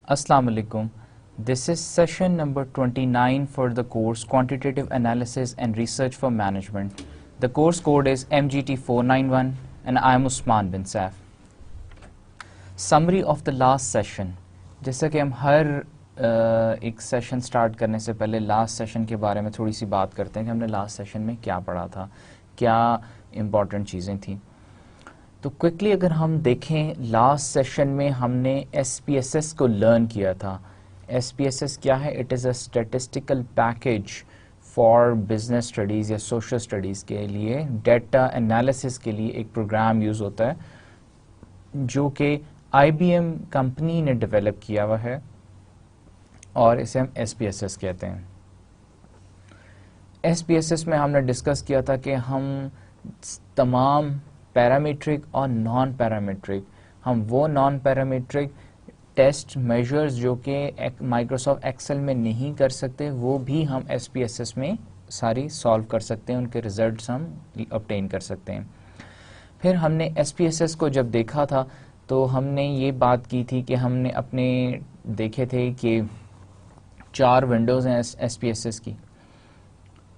Assalamu alaikum. This is session number 29 for the course Quantitative Analysis and Research for Management. The course code is MGT491 and I am Usman bin Saif. Summary of the last session. जैसा कि हम हर एक session start करने से पहले last session के बारे में थोड़ी सी बात करते हैं कि हमने लास्ट सेशन में क्या पढ़ा था, क्या इम्पॉर्टेंट चीज़ें थी। तो क्विकली अगर हम देखें, लास्ट सेशन में हमने SPSS को लर्न किया था। SPSS क्या है? It is a statistical package for business studies या सोशल स्टडीज़ के लिए, डेटा एनालिसिस के लिए एक प्रोग्राम यूज़ होता है जो कि IBM कंपनी ने डेवलप किया हुआ है और इसे हम SPSS कहते हैं। SPSS में हमने डिस्कस किया था कि हम तमाम पैरामीट्रिक और नॉन पैरामीट्रिक, हम वो नॉन पैरामीट्रिक टेस्ट मेजर्स जो कि माइक्रोसॉफ्ट एक्सेल में नहीं कर सकते वो भी हम SPSS में सारी सॉल्व कर सकते हैं, उनके रिजल्ट्स हम ऑब्टेन कर सकते हैं। फिर हमने SPSS को जब देखा था तो हमने ये बात की थी कि हमने अपने देखे थे कि 4 विंडोज़ हैं SPSS की,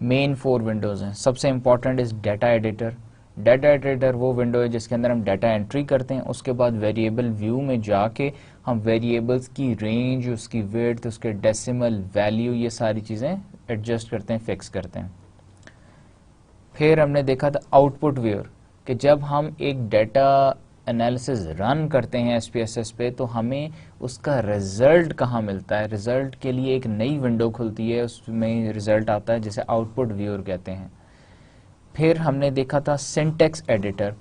मेन 4 विंडोज़ हैं। सबसे important is data editor. Data editor वो विंडो है जिसके अंदर हम डाटा एंट्री करते हैं। उसके बाद वेरिएबल व्यू में जाके हम वेरिएबल्स की रेंज, उसकी विड्थ, उसके डेसिमल वैल्यू, ये सारी चीज़ें एडजस्ट करते हैं, फिक्स करते हैं। फिर हमने देखा था आउटपुट व्यूअर कि जब हम एक डाटा एनालिसिस रन करते हैं SPSS पे तो हमें उसका रिज़ल्ट कहाँ मिलता है। रिज़ल्ट के लिए एक नई विंडो खुलती है, उसमें रिज़ल्ट आता है जिसे आउटपुट व्यूअर कहते हैं। फिर हमने देखा था सिंटैक्स एडिटर।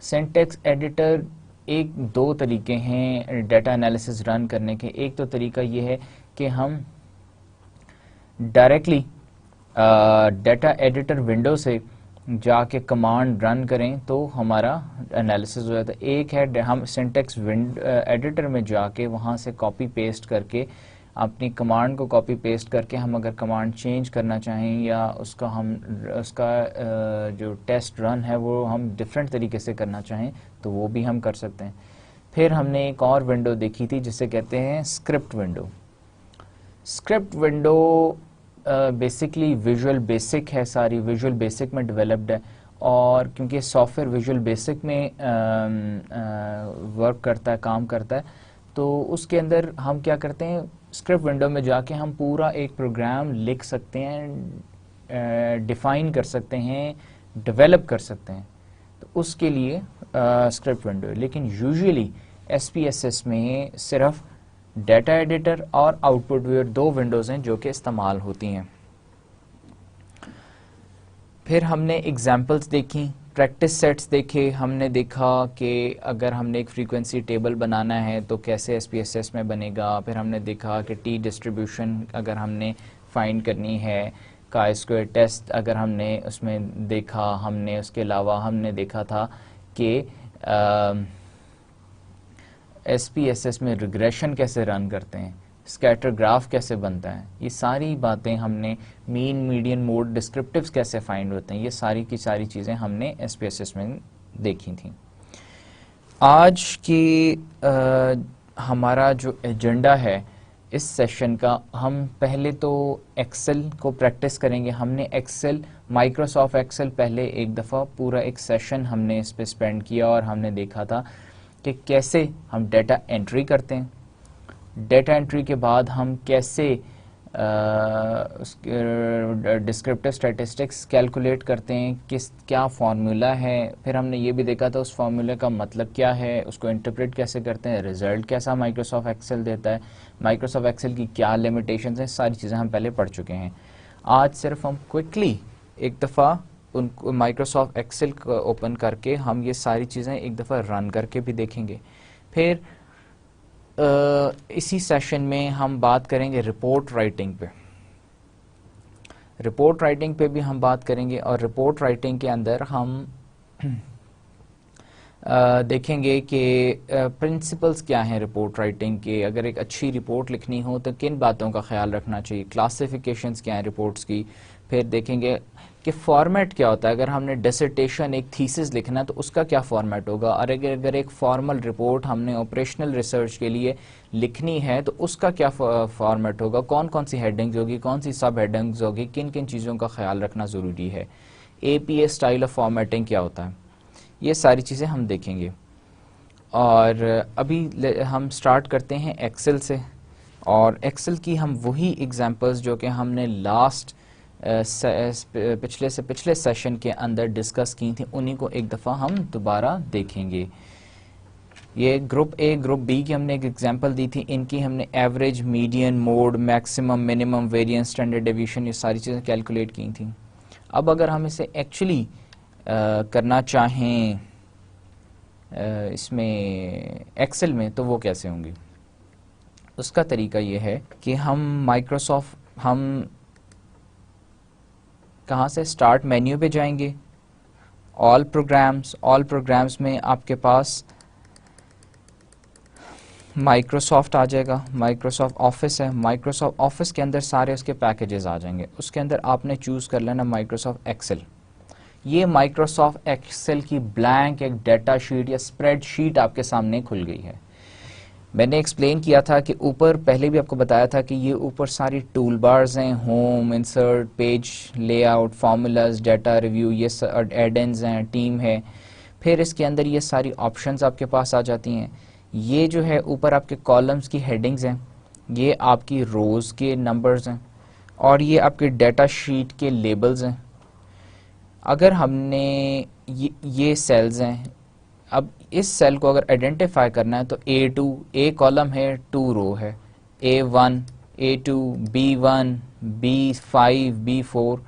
सिंटैक्स एडिटर एक दो तरीके हैं डाटा एनालिसिस रन करने के। एक तो तरीका ये है कि हम डायरेक्टली डाटा एडिटर विंडो से जाके कमांड रन करें तो हमारा एनालिसिस हो जाता है। एक है हम सिंटैक्स एडिटर में जाके वहाँ से कॉपी पेस्ट करके अपनी कमांड को कॉपी पेस्ट करके हम अगर कमांड चेंज करना चाहें या उसका जो टेस्ट रन है वो हम डिफरेंट तरीके से करना चाहें तो वो भी हम कर सकते हैं। फिर हमने एक और विंडो देखी थी जिसे कहते हैं script window. Script window basically visual basic है, सारी विजुअल बेसिक में डेवलप्ड है और क्योंकि सॉफ्टवेयर विजुअल बेसिक में वर्क करता है, काम करता है, तो उसके अंदर हम क्या करते हैं, स्क्रिप्ट विंडो में जाके हम पूरा एक प्रोग्राम लिख सकते हैं, डिफाइन कर सकते हैं, डेवलप कर सकते हैं। तो उसके लिए स्क्रिप्ट विंडो। लेकिन यूजुअली SPSS में सिर्फ डाटा एडिटर और आउटपुट व्यूअर 2 विंडोज़ हैं जो कि इस्तेमाल होती हैं। फिर हमने एग्जाम्पल्स देखी, प्रैक्टिस सेट्स देखे। हमने देखा कि अगर हमने एक फ्रीक्वेंसी टेबल बनाना है तो कैसे SPSS में बनेगा। फिर हमने देखा कि टी डिस्ट्रीब्यूशन अगर हमने फाइंड करनी है, का स्क्वायर टेस्ट अगर हमने उसमें देखा, हमने उसके अलावा हमने देखा था कि SPSS में रिग्रेशन कैसे रन करते हैं, स्कैटर ग्राफ कैसे बनता है, ये सारी बातें हमने, मीन मीडियन मोड डिस्क्रिप्टिव्स कैसे फाइंड होते हैं, ये सारी की सारी चीज़ें हमने SPSS में देखी थी। आज की हमारा जो एजेंडा है इस सेशन का, हम पहले तो एक्सेल को प्रैक्टिस करेंगे। हमने एक्सेल, माइक्रोसॉफ्ट एक्सेल पहले एक दफ़ा पूरा एक सेशन हमने इस पर स्पेंड किया और हमने देखा था कि कैसे हम डाटा एंट्री करते हैं। डाटा एंट्री के बाद हम कैसे डिस्क्रिप्टिव स्टैटिस्टिक्स कैलकुलेट करते हैं, क्या फार्मूला है। फिर हमने ये भी देखा था उस फार्मूले का मतलब क्या है, उसको इंटरप्रेट कैसे करते हैं, रिजल्ट कैसा माइक्रोसॉफ्ट एक्सेल देता है, माइक्रोसॉफ्ट एक्सेल की क्या लिमिटेशंस हैं, सारी चीज़ें हम पहले पढ़ चुके हैं। आज सिर्फ हम क्विकली एक दफ़ा उनको माइक्रोसॉफ्ट एक्सेल को ओपन करके हम ये सारी चीज़ें एक दफ़ा रन करके भी देखेंगे। फिर इसी सेशन में हम बात करेंगे रिपोर्ट राइटिंग पे। रिपोर्ट राइटिंग पे भी हम बात करेंगे और रिपोर्ट राइटिंग के अंदर हम देखेंगे कि प्रिंसिपल्स क्या हैं रिपोर्ट राइटिंग के। अगर एक अच्छी रिपोर्ट लिखनी हो तो किन बातों का ख्याल रखना चाहिए, क्लासिफिकेशंस क्या हैं रिपोर्ट्स की। फिर देखेंगे कि फॉर्मेट क्या होता है। अगर हमने डिसर्टेशन एक थीसिस लिखना है तो उसका क्या फॉर्मेट होगा, और अगर एक फॉर्मल रिपोर्ट हमने ऑपरेशनल रिसर्च के लिए लिखनी है तो उसका क्या फॉर्मेट होगा, कौन कौन सी हेडिंग्स होगी, कौन सी सब हेडिंग्स होगी, किन किन चीज़ों का ख्याल रखना ज़रूरी है, APA स्टाइल ऑफ फॉर्मेटिंग क्या होता है, ये सारी चीज़ें हम देखेंगे। और अभी हम स्टार्ट करते हैं एक्सेल से, और एक्सेल की हम वही एग्जांपल्स जो कि हमने लास्ट पिछले सेशन के अंदर डिस्कस की थी उन्हीं को एक दफ़ा हम दोबारा देखेंगे। ये ग्रुप ए ग्रुप बी की हमने एक एग्जांपल दी थी, इनकी हमने average, median, mode, maximum, minimum, variance, standard deviation, ये सारी चीज़ें कैलकुलेट की थी। अब अगर हम इसे एक्चुअली करना चाहें इसमें एक्सेल में तो वो कैसे होंगी, उसका तरीका ये है कि हम कहाँ से स्टार्ट मेन्यू पे जाएंगे, ऑल प्रोग्राम्स में आपके पास माइक्रोसॉफ्ट आ जाएगा, माइक्रोसॉफ्ट ऑफिस है, माइक्रोसॉफ्ट ऑफिस के अंदर सारे उसके पैकेजेस आ जाएंगे, उसके अंदर आपने चूज़ कर लेना माइक्रोसॉफ्ट एक्सेल। ये माइक्रोसॉफ्ट एक्सेल की ब्लैंक एक डाटा शीट या स्प्रेड शीट आपके सामने खुल गई है। मैंने एक्सप्लेन किया था कि ऊपर पहले भी आपको बताया था कि ये ऊपर सारी टूल बार्स हैं, home, insert, page layout, formulas, data review, ये एडेंस हैं, टीम है, फिर इसके अंदर ये सारी ऑप्शंस आपके पास आ जाती हैं। ये जो है ऊपर आपके कॉलम्स की हेडिंग्स हैं, ये आपकी रोज़ के नंबर्स हैं, और ये आपके डाटा शीट के लेबल्स हैं। अगर हमने ये सेल्स हैं, अब इस सेल को अगर आइडेंटिफाई करना है तो A2 ए कॉलम है, 2 रो है, A1, A2, B1, B5, B4।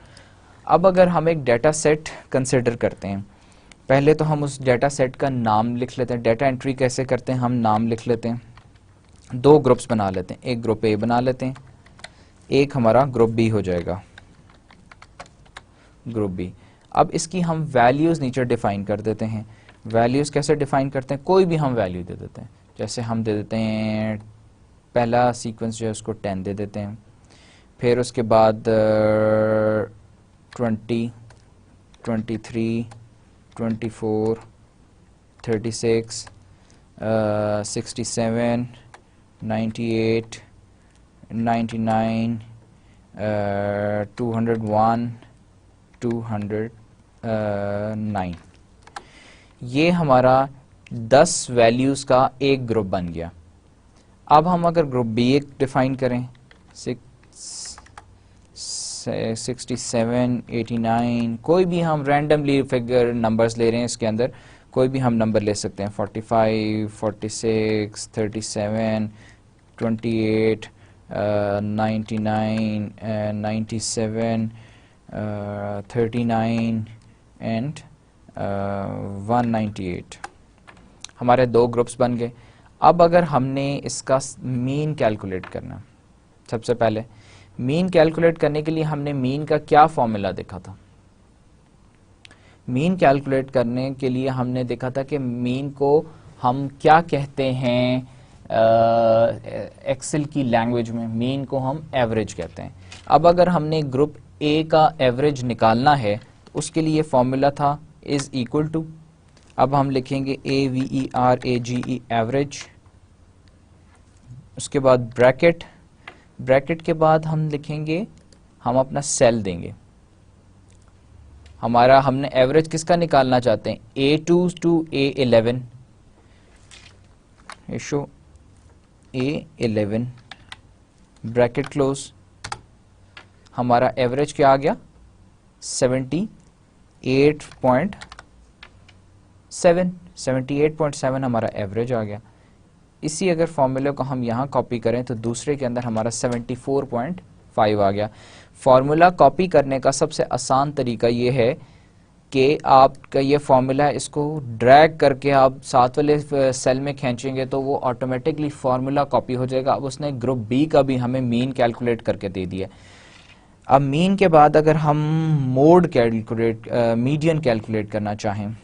अब अगर हम एक डाटा सेट कंसिडर करते हैं, पहले तो हम उस डाटा सेट का नाम लिख लेते हैं। डाटा एंट्री कैसे करते हैं, हम नाम लिख लेते हैं, 2 ग्रुप्स बना लेते हैं, एक ग्रुप A बना लेते हैं, एक हमारा ग्रुप B हो जाएगा, ग्रुप B। अब इसकी हम वैल्यूज़ नीचे डिफ़ाइन कर देते हैं। वैल्यूज़ कैसे डिफ़ाइन करते हैं, कोई भी हम वैल्यू दे देते हैं, जैसे हम दे देते हैं पहला सीक्वेंस जो है उसको 10 दे देते हैं, फिर उसके बाद 20, 23, 24, 36, 67, 98, 99, 201, 209। ये हमारा 10 वैल्यूज़ का एक ग्रुप बन गया। अब हम अगर ग्रुप B एक डिफ़ाइन करें, 67, 89, कोई भी हम रैंडमली फिगर नंबर्स ले रहे हैं, इसके अंदर कोई भी हम नंबर ले सकते हैं, 45, 46, 37, 28, 99, 97, 39 एंड 198। हमारे 2 ग्रुप्स बन गए। अब अगर हमने इसका मीन कैलकुलेट करना, सबसे पहले मीन कैलकुलेट करने के लिए हमने मीन का क्या फॉर्मूला देखा था। मीन कैलकुलेट करने के लिए हमने देखा था कि मीन को हम क्या कहते हैं, एक्सेल की लैंग्वेज में मीन को हम एवरेज कहते हैं। अब अगर हमने ग्रुप ए का एवरेज निकालना है तो उसके लिए फॉर्मूला था इज इक्वल टू, अब हम लिखेंगे AVERAGE एवरेज, उसके बाद ब्रैकेट, ब्रैकेट के बाद हम लिखेंगे, हम अपना सेल देंगे, हमारा हमने एवरेज किसका निकालना चाहते हैं, A2 to A11, ratio A11, bracket close, हमारा एवरेज क्या आ गया 78.7 हमारा एवरेज आ गया। इसी अगर फॉर्मूले को हम यहाँ कॉपी करें तो दूसरे के अंदर हमारा 74.5 आ गया। फॉर्मूला कॉपी करने का सबसे आसान तरीका ये है कि आपका ये फॉर्मूला है, इसको ड्रैग करके आप साथ वाले सेल में खींचेंगे तो वो ऑटोमेटिकली फॉर्मूला कॉपी हो जाएगा। अब उसने ग्रुप बी का भी हमें मीन कैलकुलेट करके दे दिया। अब मीन के बाद अगर हम मोड कैलकुलेट मीडियन कैलकुलेट करना चाहें,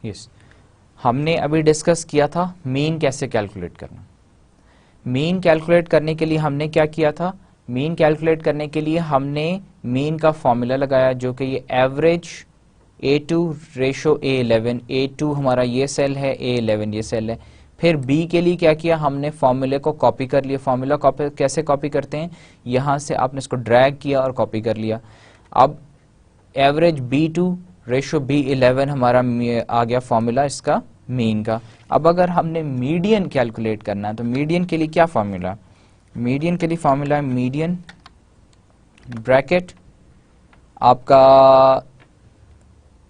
यस, हमने अभी डिस्कस किया था मीन कैसे कैलकुलेट करना। मीन कैलकुलेट करने के लिए हमने क्या किया था, मीन कैलकुलेट करने के लिए हमने मीन का फॉर्मूला लगाया जो कि ये average A2 ratio A11, A2 हमारा ये सेल है, A11 ये सेल है। फिर B के लिए क्या किया, हमने फॉर्मूले को कॉपी कर लिया। फॉर्मूला कॉपी कैसे कॉपी करते हैं, यहाँ से आपने इसको ड्रैग किया और कॉपी कर लिया। अब एवरेज B2 रेशो B11 हमारा आ गया फॉर्मूला इसका मीन का। अब अगर हमने मीडियन कैलकुलेट करना है तो मीडियन के लिए क्या फॉर्मूला, मीडियन के लिए फॉर्मूला है मीडियन ब्रैकेट, आपका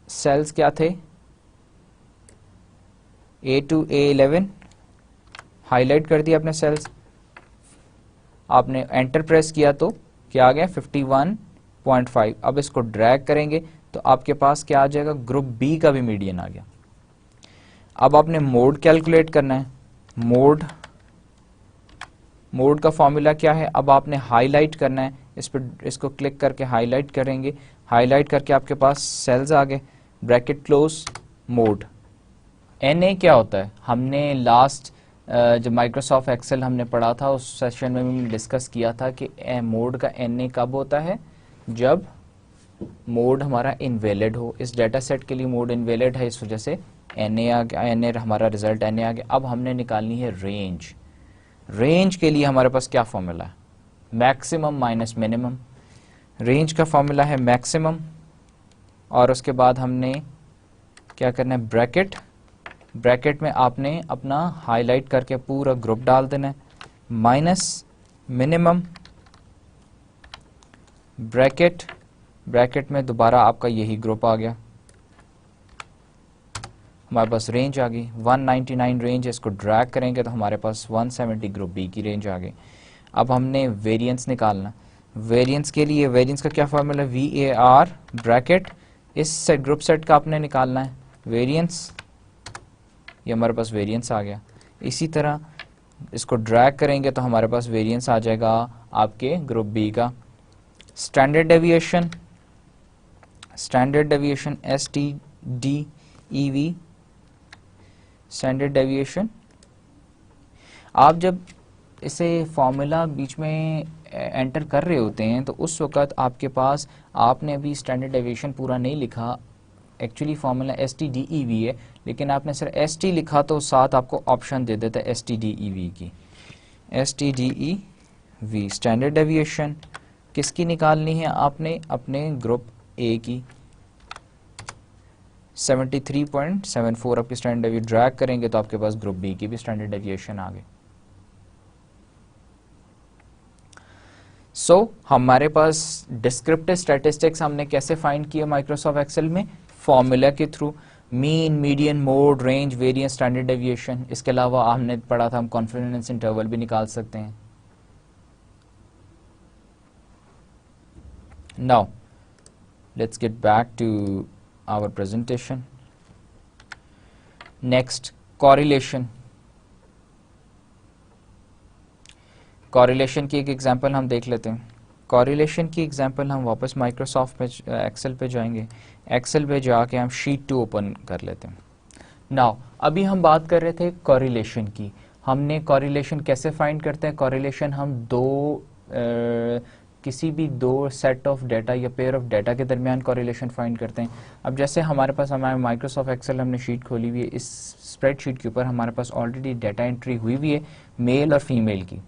सेल्स क्या थे A2 A11, हाईलाइट कर दिया अपने सेल्स, आपने एंटर प्रेस किया तो क्या आ गया 51.5। अब इसको ड्रैग करेंगे तो आपके पास क्या आ जाएगा, ग्रुप बी का भी मीडियन आ गया। अब आपने मोड कैलकुलेट करना है, मोड का फॉर्मूला क्या है, अब आपने हाईलाइट करना है, इस पर इसको क्लिक करके हाईलाइट करेंगे, हाईलाइट करके आपके पास सेल्स आ गए, ब्रैकेट क्लोज, मोड। NA क्या होता है, हमने लास्ट जब माइक्रोसॉफ्ट एक्सेल हमने पढ़ा था उस सेशन में भी डिस्कस किया था कि मोड का NA कब होता है, जब मोड हमारा इनवैलिड हो। इस डाटा सेट के लिए मोड इनवैलिड है, इस वजह से NA आ गया, NA हमारा रिजल्ट NA आ गया। अब हमने निकालनी है रेंज। रेंज के लिए हमारे पास क्या फॉर्मूला है, मैक्सिमम माइनस मिनिमम। रेंज का फॉर्मूला है मैक्सिमम, और उसके बाद हमने क्या करना है, ब्रैकेट, ब्रैकेट में आपने अपना हाईलाइट करके पूरा ग्रुप डाल देना है, माइनस मिनिमम, ब्रैकेट, ब्रैकेट में दोबारा आपका यही ग्रुप आ गया, हमारे पास रेंज आ गई 199 रेंज है। इसको ड्रैग करेंगे तो हमारे पास 170 ग्रुप बी की रेंज आ गई। अब हमने वेरिएंस निकालना, वेरिएंस के लिए वेरिएंस का क्या फॉर्मूला है, VAR ब्रैकेट, इस सेट ग्रुप सेट का आपने निकालना है वेरिएंस, ये हमारे पास वेरिएंस आ गया। इसी तरह इसको ड्रैग करेंगे तो हमारे पास वेरिएंस आ जाएगा आपके ग्रुप बी का। Standard deviation, standard deviation STDEV, standard deviation. आप जब इसे फॉर्मूला बीच में एंटर कर रहे होते हैं तो उस वक़्त आपके पास, आपने अभी स्टैंडर्ड डेविएशन पूरा नहीं लिखा, एक्चुअली फॉर्मूला STDEV है, लेकिन आपने सिर्फ ST लिखा तो साथ आपको ऑप्शन दे देता है STDEV की। STDEV स्टैंडर्ड डेविएशन किसकी निकालनी है, आपने अपने ग्रुप A की 73.74 आपकी स्टैंडर्ड डेविएशन, ड्रैग करेंगे तो आपके पास ग्रुप बी की भी स्टैंडर्ड डेविएशन आ गई। सो हमारे पास डिस्क्रिप्टिव स्टैटिस्टिक्स हमने कैसे फाइंड किया माइक्रोसॉफ्ट एक्सेल में, फॉर्मूला के through, mean, median, mode, range, variance, standard deviation. इसके अलावा हमने पढ़ा था हम कॉन्फिडेंस इंटरवल भी निकाल सकते हैं। Now let's get back to our presentation. Next, correlation. Correlation की एक एग्जांपल हम देख लेते हैं। कोरिलेशन की एग्जांपल हम वापस माइक्रोसॉफ्ट पे एक्सेल पे जाएंगे, एक्सेल पे जाके हम शीट 2 ओपन कर लेते हैं। नाउ अभी हम बात कर रहे थे कोरिलेशन की, हमने कोरिलेशन कैसे फाइंड करते हैं, कोरिलेशन हम किसी भी दो सेट ऑफ डाटा या पेयर ऑफ डाटा के दरमियान कोरिलेशन फाइंड करते हैं। अब जैसे हमारे पास हमारे माइक्रोसॉफ्ट एक्सेल हमने शीट खोली हुई है, इस स्प्रेडशीट के ऊपर हमारे पास ऑलरेडी डाटा एंट्री हुई हुई है मेल और फीमेल की।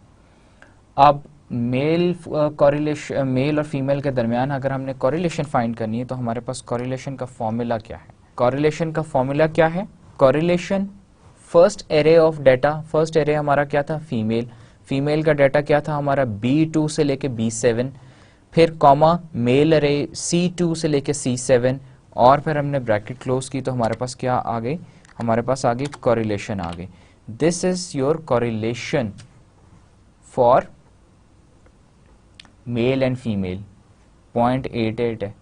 अब मेल कोरिलेशन, मेल और फीमेल के दरमियान अगर हमने कोरिलेशन फाइंड करनी है तो हमारे पास कोरिलेशन का फॉर्मूला क्या है, कोरिलेशन का फॉर्मूला क्या है, correlation first array of data, first array हमारा क्या था फीमेल, फीमेल का डाटा क्या था हमारा B2 से लेके B7, फिर कॉमा मेल अरे C2 से लेके C7, और फिर हमने ब्रैकेट क्लोज की तो हमारे पास क्या आ गई, हमारे पास आ गई कोरिलेशन आ गई। This is your correlation for male and female, 0.88 है।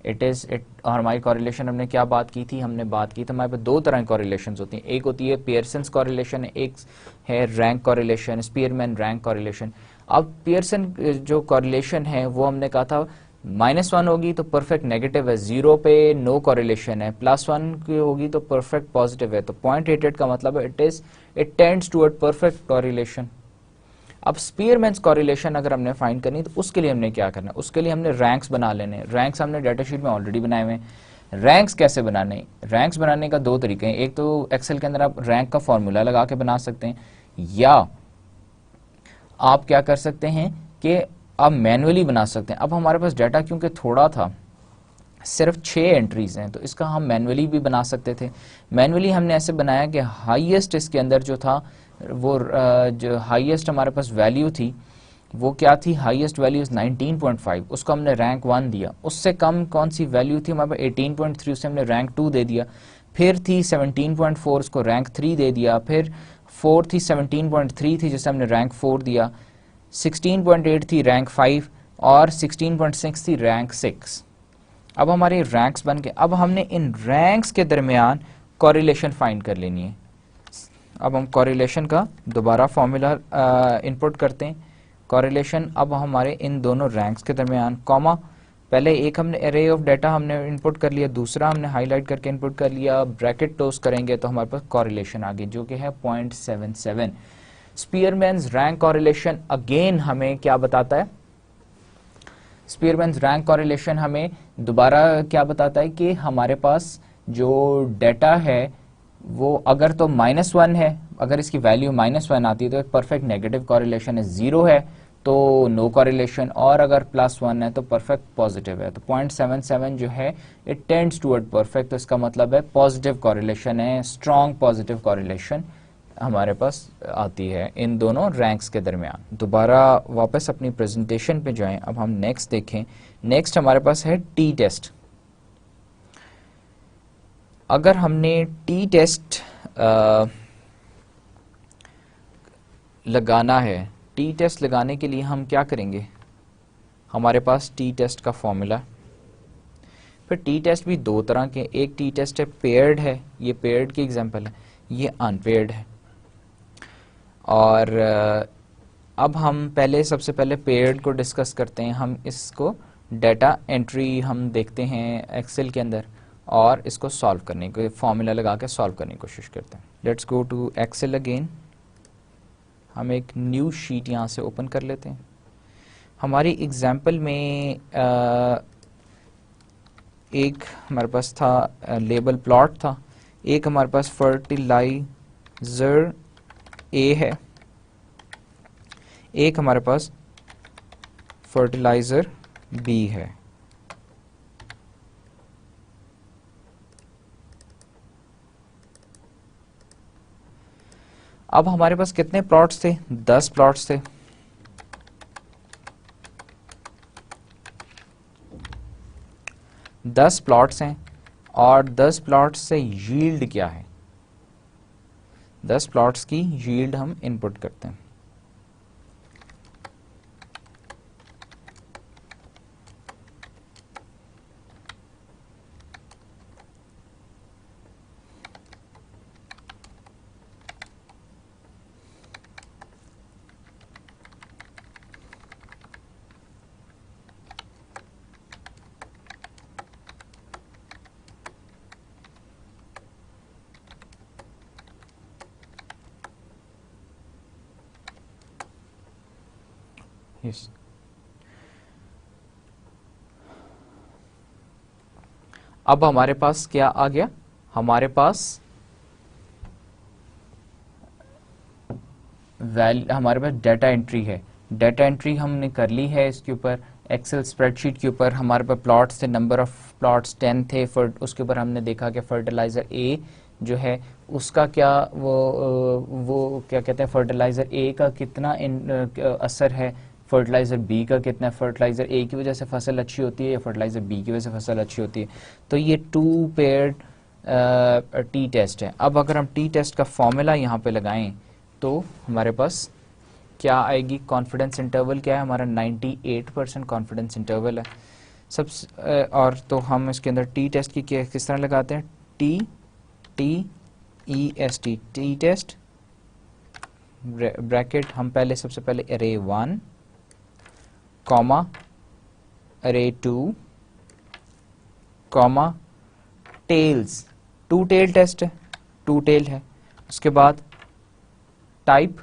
इट और हमारी कोरिलेशन हमने क्या बात की थी, हमने बात की थी हमारे पास दो तरह की कोरिलेशन होती हैं, एक होती है पियर्सन्स कोरिलेशन, एक है rank correlation, Spearman rank correlation. अब पियर्सन जो कोरिलेशन है वो हमने कहा था -1 होगी तो परफेक्ट नेगेटिव है, 0 पे नो कॉरिलेशन है, +1 की होगी तो परफेक्ट पॉजिटिव है। तो 0.88 का मतलब है it tends toward perfect correlation. अब स्पीयरमैन्स कॉरिलेशन अगर हमने फाइंड करनी तो उसके लिए हमने क्या करना है, उसके लिए हमने रैंक्स बना लेने। रैंक्स हमने डाटा शीट में ऑलरेडी बनाए हुए हैं। रैंक्स कैसे बनाने, रैंक्स बनाने का दो तरीके हैं। एक तो एक्सेल के अंदर आप रैंक का फॉर्मूला लगा के बना सकते हैं, या आप क्या कर सकते हैं कि आप मैनुअली बना सकते हैं। अब हमारे पास डाटा क्योंकि थोड़ा था, सिर्फ 6 एंट्रीज हैं, तो इसका हम मैनुअली भी बना सकते थे। मैनुअली हमने ऐसे बनाया कि हाईएस्ट इसके अंदर जो था वो जो हाईएस्ट हमारे पास वैल्यू थी वो क्या थी, हाईएस्ट वैल्यू 19.5, उसको हमने रैंक 1 दिया। उससे कम कौन सी वैल्यू थी हमारे पास 18.3, उससे हमने रैंक 2 दे दिया। फिर थी 17.4, उसको रैंक 3 दे दिया। फिर 4 थी 17.3 थी जिसे हमने रैंक 4 दिया। 16.8 थी रैंक 5 और 16.6 थी रैंक 6। अब हमारे रैंक्स बन के, अब हमने इन रैंक्स के दरमियान कॉरिलेशन फाइंड कर लेनी है। अब हम कॉरिलेशन का दोबारा फॉर्मूला इनपुट करते हैं। कॉरिलेशन अब हमारे इन दोनों रैंक्स के दरमियान, कॉमा, पहले एक हमने एरे ऑफ डाटा हमने इनपुट कर लिया, दूसरा हमने हाईलाइट करके इनपुट कर लिया, ब्रैकेट क्लोज करेंगे तो हमारे पास कॉरिलेशन आ गई जो कि है 0.77। स्पीयरमैन्स रैंक कॉरिलेशन अगेन हमें क्या बताता है, स्पीयरमैन्स रैंक कॉरिलेशन हमें दोबारा क्या बताता है कि हमारे पास जो डाटा है वो अगर तो -1 है, अगर इसकी वैल्यू -1 आती है तो एक परफेक्ट नेगेटिव कॉरिलेशन है, 0 है तो नो कॉरिलेशन, और अगर +1 है तो परफेक्ट पॉजिटिव है। तो 0.77 जो है इट टेंड्स टुवर्ड परफेक्ट, तो इसका मतलब है पॉजिटिव कॉरिलेशन है, स्ट्रॉन्ग पॉजिटिव कॉरिलेशन हमारे पास आती है इन दोनों रैंक्स के दरमियान। दोबारा वापस अपनी प्रेजेंटेशन पे जाएं। अब हम नेक्स्ट देखें। नेक्स्ट हमारे पास है टी टेस्ट। अगर हमने टी टेस्ट लगाना है, टी टेस्ट लगाने के लिए हम क्या करेंगे, हमारे पास टी टेस्ट का फॉर्मूला। फिर टी टेस्ट भी दो तरह के, एक टी टेस्ट है पेयर्ड है, ये पेयर्ड की एग्जांपल है, ये अनपेयर्ड है। और अब हम पहले सबसे पहले पेयर्ड को डिस्कस करते हैं। हम इसको डाटा एंट्री हम देखते हैं एक्सेल के अंदर और इसको सॉल्व करने को, फॉर्मूला लगा के सॉल्व करने की कोशिश करते हैं। Let's go to Excel again. हम एक न्यू शीट यहाँ से ओपन कर लेते हैं। हमारी एग्जाम्पल में एक हमारे पास था लेबल प्लॉट था, एक हमारे पास फर्टिलाइजर ए है, एक हमारे पास फर्टिलाइजर बी है। अब हमारे पास कितने प्लॉट्स थे, 10 प्लॉट्स थे। दस प्लॉट्स हैं और 10 प्लॉट्स से यील्ड क्या है, 10 प्लॉट्स की यील्ड हम इनपुट करते हैं। Yes. अब हमारे पास क्या आ गया, हमारे पास हमारे पास डाटा एंट्री है। डाटा एंट्री हमने कर ली है इसके ऊपर एक्सेल स्प्रेडशीट के ऊपर। हमारे पास प्लॉट्स थे, नंबर ऑफ प्लॉट्स 10 थे। उसके ऊपर हमने देखा कि फर्टिलाइज़र ए जो है उसका क्या वो क्या कहते हैं, फर्टिलाइज़र ए का कितना असर है, फर्टिलाइज़र बी का कितना है, फर्टिलाइज़र ए की वजह से फसल अच्छी होती है या फर्टिलाइज़र बी की वजह से फसल अच्छी होती है। तो ये 2 पेयर्ड टी टेस्ट है। अब अगर हम टी टेस्ट का फॉर्मूला यहाँ पे लगाएं तो हमारे पास क्या आएगी, कॉन्फिडेंस इंटरवल क्या है हमारा, 98% कॉन्फिडेंस इंटरवल है सब। और तो हम इसके अंदर टी टेस्ट की किस तरह लगाते हैं, TEST, टी टेस्ट ब्रैकेट, हम पहले सबसे पहले array 1 comma array 2 comma tails, 2 tail test है, 2 टेल है। उसके बाद टाइप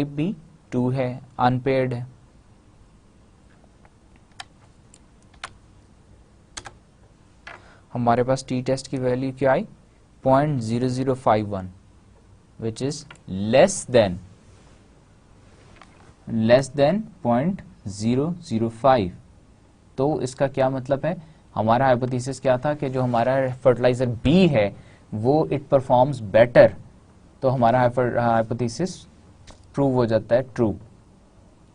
भी 2 है, अनपेयर्ड है। हमारे पास टी टेस्ट की वैल्यू क्या आई 0.0051 विच इज लेस देन 0.005। तो इसका क्या मतलब है, हमारा हाइपोथेसिस क्या था कि जो हमारा फर्टिलाइजर बी है वो इट परफॉर्म्स बेटर, तो हमारा हाइपोथेसिस प्रूव हो जाता है ट्रू,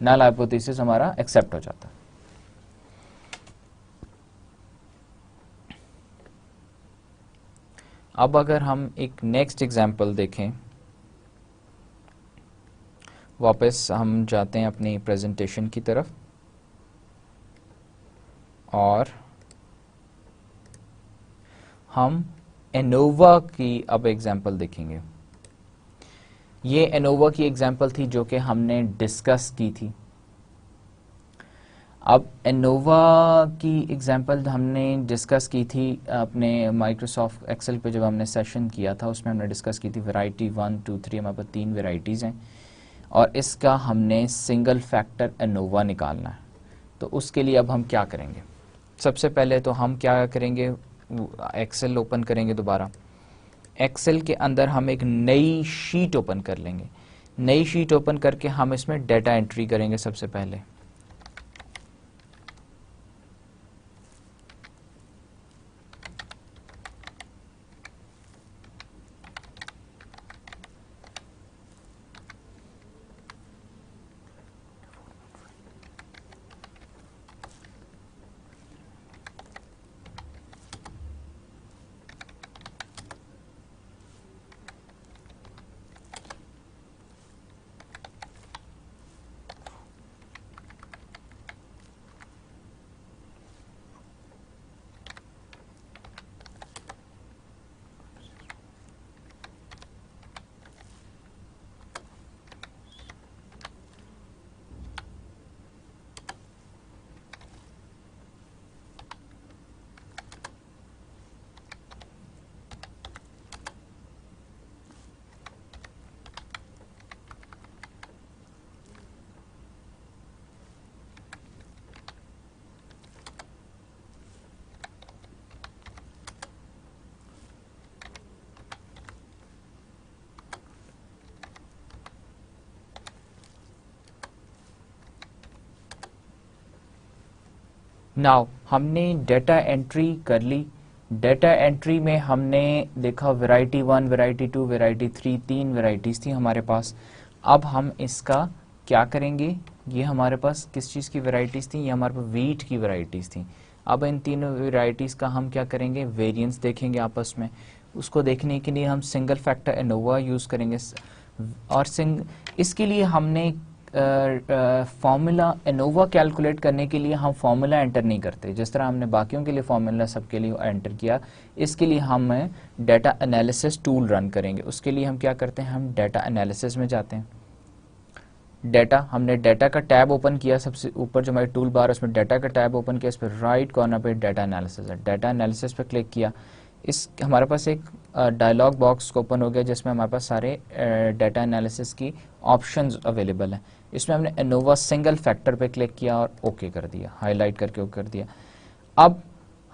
नल हाइपोथेसिस हमारा एक्सेप्ट हो जाता है। अब अगर हम एक नेक्स्ट एग्जांपल देखें, वापस हम जाते हैं अपनी प्रेजेंटेशन की तरफ और हम एनोवा की अब एग्जांपल देखेंगे। ये एनोवा की एग्जांपल थी जो कि हमने डिस्कस की थी। अब एनोवा की एग्जांपल हमने डिस्कस की थी अपने माइक्रोसॉफ्ट एक्सेल पे जब हमने सेशन किया था, उसमें हमने डिस्कस की थी वैरायटी 1 2 3, हमारे पास 3 वेराइटीज़ हैं और इसका हमने सिंगल फैक्टर एनोवा निकालना है। तो उसके लिए अब हम क्या करेंगे, सबसे पहले तो हम क्या करेंगे, एक्सेल ओपन करेंगे दोबारा। एक्सेल के अंदर हम एक नई शीट ओपन कर लेंगे। नई शीट ओपन करके हम इसमें डेटा एंट्री करेंगे सबसे पहले। नाउ हमने डेटा एंट्री कर ली। डेटा एंट्री में हमने देखा वैरायटी 1, वैरायटी 2, वैरायटी 3, 3 वैरायटीज़ थी हमारे पास। अब हम इसका क्या करेंगे, ये हमारे पास किस चीज़ की वैरायटीज़ थी, ये हमारे पास वीट की वैरायटीज़ थी। अब इन तीनों वैरायटीज़ का हम क्या करेंगे, वेरिएंस देखेंगे आपस में। उसको देखने के लिए हम सिंगल फैक्टर एनोवा यूज़ करेंगे और इसके लिए हमने फॉर्मूला एनोवा कैलकुलेट करने के लिए हम फॉर्मूला एंटर नहीं करते, जिस तरह हमने बाकियों के लिए फॉर्मूला सबके लिए एंटर किया। इसके लिए हम डाटा एनालिसिस टूल रन करेंगे। उसके लिए हम क्या करते हैं, हम डाटा एनालिसिस में जाते हैं। हमने डाटा का टैब ओपन किया, सबसे ऊपर जो हमारी टूल बार है उसमें डाटा का टैब ओपन किया, इस पर राइट कॉर्नर पे डाटा एनालिसिस है। डाटा एनालिसिस पे क्लिक किया, इस हमारे पास एक डायलॉग बॉक्स ओपन हो गया जिसमें हमारे पास सारे डाटा एनालिसिस की ऑप्शंस अवेलेबल हैं। इसमें हमने एनोवा सिंगल फैक्टर पे क्लिक किया और ओके कर दिया, हाईलाइट करके ओके कर दिया। अब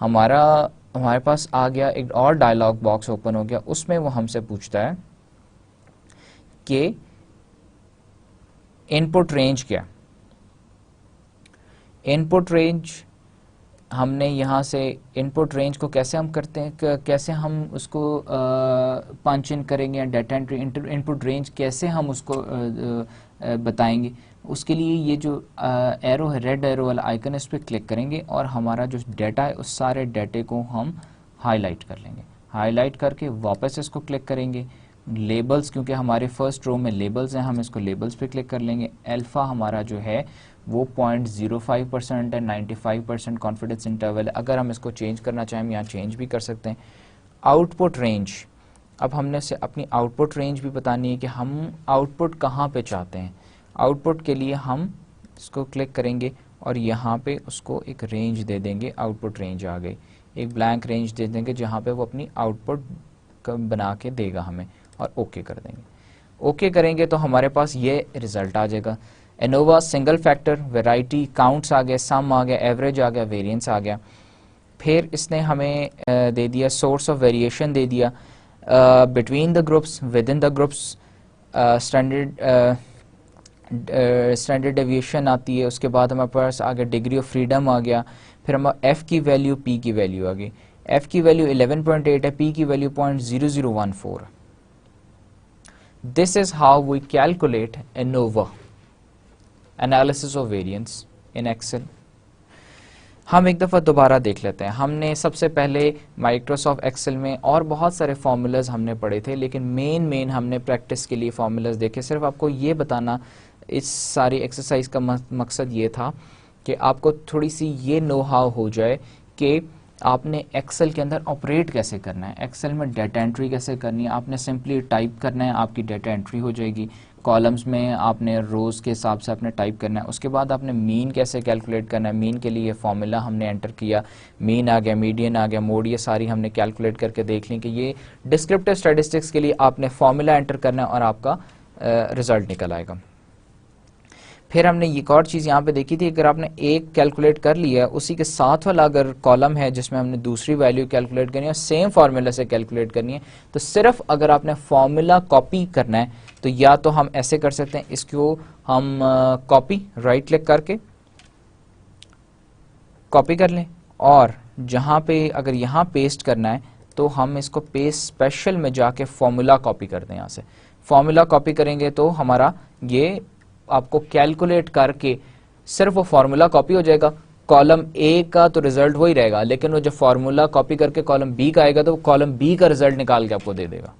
हमारे पास आ गया एक और डायलॉग बॉक्स ओपन हो गया, उसमें वो हमसे पूछता है कि इनपुट रेंज क्या। इनपुट रेंज हमने यहाँ से इनपुट रेंज को कैसे हम करते हैं, कैसे हम उसको पंच इन करेंगे, डाटा एंट्री इनपुट रेंज कैसे हम उसको बताएंगे। उसके लिए ये जो एरो है, रेड एरो वाला आइकन है, इस पर क्लिक करेंगे और हमारा जो डाटा है उस सारे डाटे को हम हाईलाइट कर लेंगे। हाईलाइट करके वापस इसको क्लिक करेंगे। लेबल्स, क्योंकि हमारे फर्स्ट रो में लेबल्स हैं, हम इसको लेबल्स पे क्लिक कर लेंगे। अल्फ़ा हमारा जो है वो 0.05% है, 95% कॉन्फिडेंस इंटरवल है। अगर हम इसको चेंज करना चाहें हम यहाँ चेंज भी कर सकते हैं। आउटपुट रेंज, अब हमने से अपनी आउटपुट रेंज भी बतानी है कि हम आउटपुट कहाँ पे चाहते हैं। आउटपुट के लिए हम इसको क्लिक करेंगे और यहाँ पे उसको एक रेंज दे देंगे, आउटपुट रेंज आ गई, एक ब्लैंक रेंज दे देंगे जहाँ पे वो अपनी आउटपुट बना के देगा हमें, और ओके कर देंगे। ओके करेंगे तो हमारे पास ये रिजल्ट आ जाएगा। ANOVA single factor, variety, counts आ गया, सम आ गया, एवरेज आ गया, वेरिएंस आ गया। फिर इसने हमें दे दिया सोर्स ऑफ वेरिएशन दे दिया, between the groups, with in the groups, standard deviation आती है। उसके बाद हमारे पास आ गया डिग्री ऑफ फ्रीडम आ गया। फिर हमारा एफ की वैल्यू, पी की वैल्यू आ गई। एफ की वैल्यू 11.8 है, पी की वैल्यू 0.0014। This is how we calculate ANOVA analysis of variance in Excel. हम एक दफ़ा दोबारा देख लेते हैं। हमने सबसे पहले माइक्रोसॉफ्ट एक्सेल में और बहुत सारे फार्मूलाज हमने पढ़े थे, लेकिन मेन हमने प्रैक्टिस के लिए फार्मूलाज देखे। सिर्फ आपको ये बताना इस सारी एक्सरसाइज का मकसद ये था कि आपको थोड़ी सी ये नो हाउ हो जाए कि आपने एक्सेल के अंदर ऑपरेट कैसे करना है, एक्सेल में डाटा एंट्री कैसे करनी है। आपने सिंपली टाइप करना है, आपकी डाटा एंट्री हो जाएगी। कॉलम्स में आपने रोज़ के हिसाब से आपने टाइप करना है। उसके बाद आपने मीन कैसे कैलकुलेट करना है, मीन के लिए फार्मूला हमने एंटर किया, मीन आ गया, मीडियन आ गया, मोड, ये सारी हमने कैलकुलेट करके देख ली कि ये डिस्क्रिप्टिव स्टैटिस्टिक्स के लिए आपने फार्मूला एंटर करना है और आपका रिजल्ट निकल आएगा। फिर हमने एक और चीज़ यहाँ पे देखी थी, अगर आपने एक कैलकुलेट कर लिया, उसी के साथ वाला अगर कॉलम है जिसमें हमने दूसरी वैल्यू कैलकुलेट करनी है, सेम फार्मूला से कैलकुलेट करनी है, तो सिर्फ अगर आपने फार्मूला कॉपी करना है तो या तो हम ऐसे कर सकते हैं, इसको हम कॉपी, राइट क्लिक करके कॉपी कर लें, और जहाँ पे अगर यहाँ पेस्ट करना है तो हम इसको पेस्ट स्पेशल में जाके फार्मूला कॉपी कर दें। यहाँ से फार्मूला कॉपी करेंगे तो हमारा ये आपको कैलकुलेट करके सिर्फ वो फार्मूला कॉपी हो जाएगा। कॉलम ए का तो रिजल्ट वही रहेगा, लेकिन वो जो फार्मूला कॉपी करके कॉलम बी का आएगा तो वो कॉलम बी का रिजल्ट निकाल के आपको दे देगा।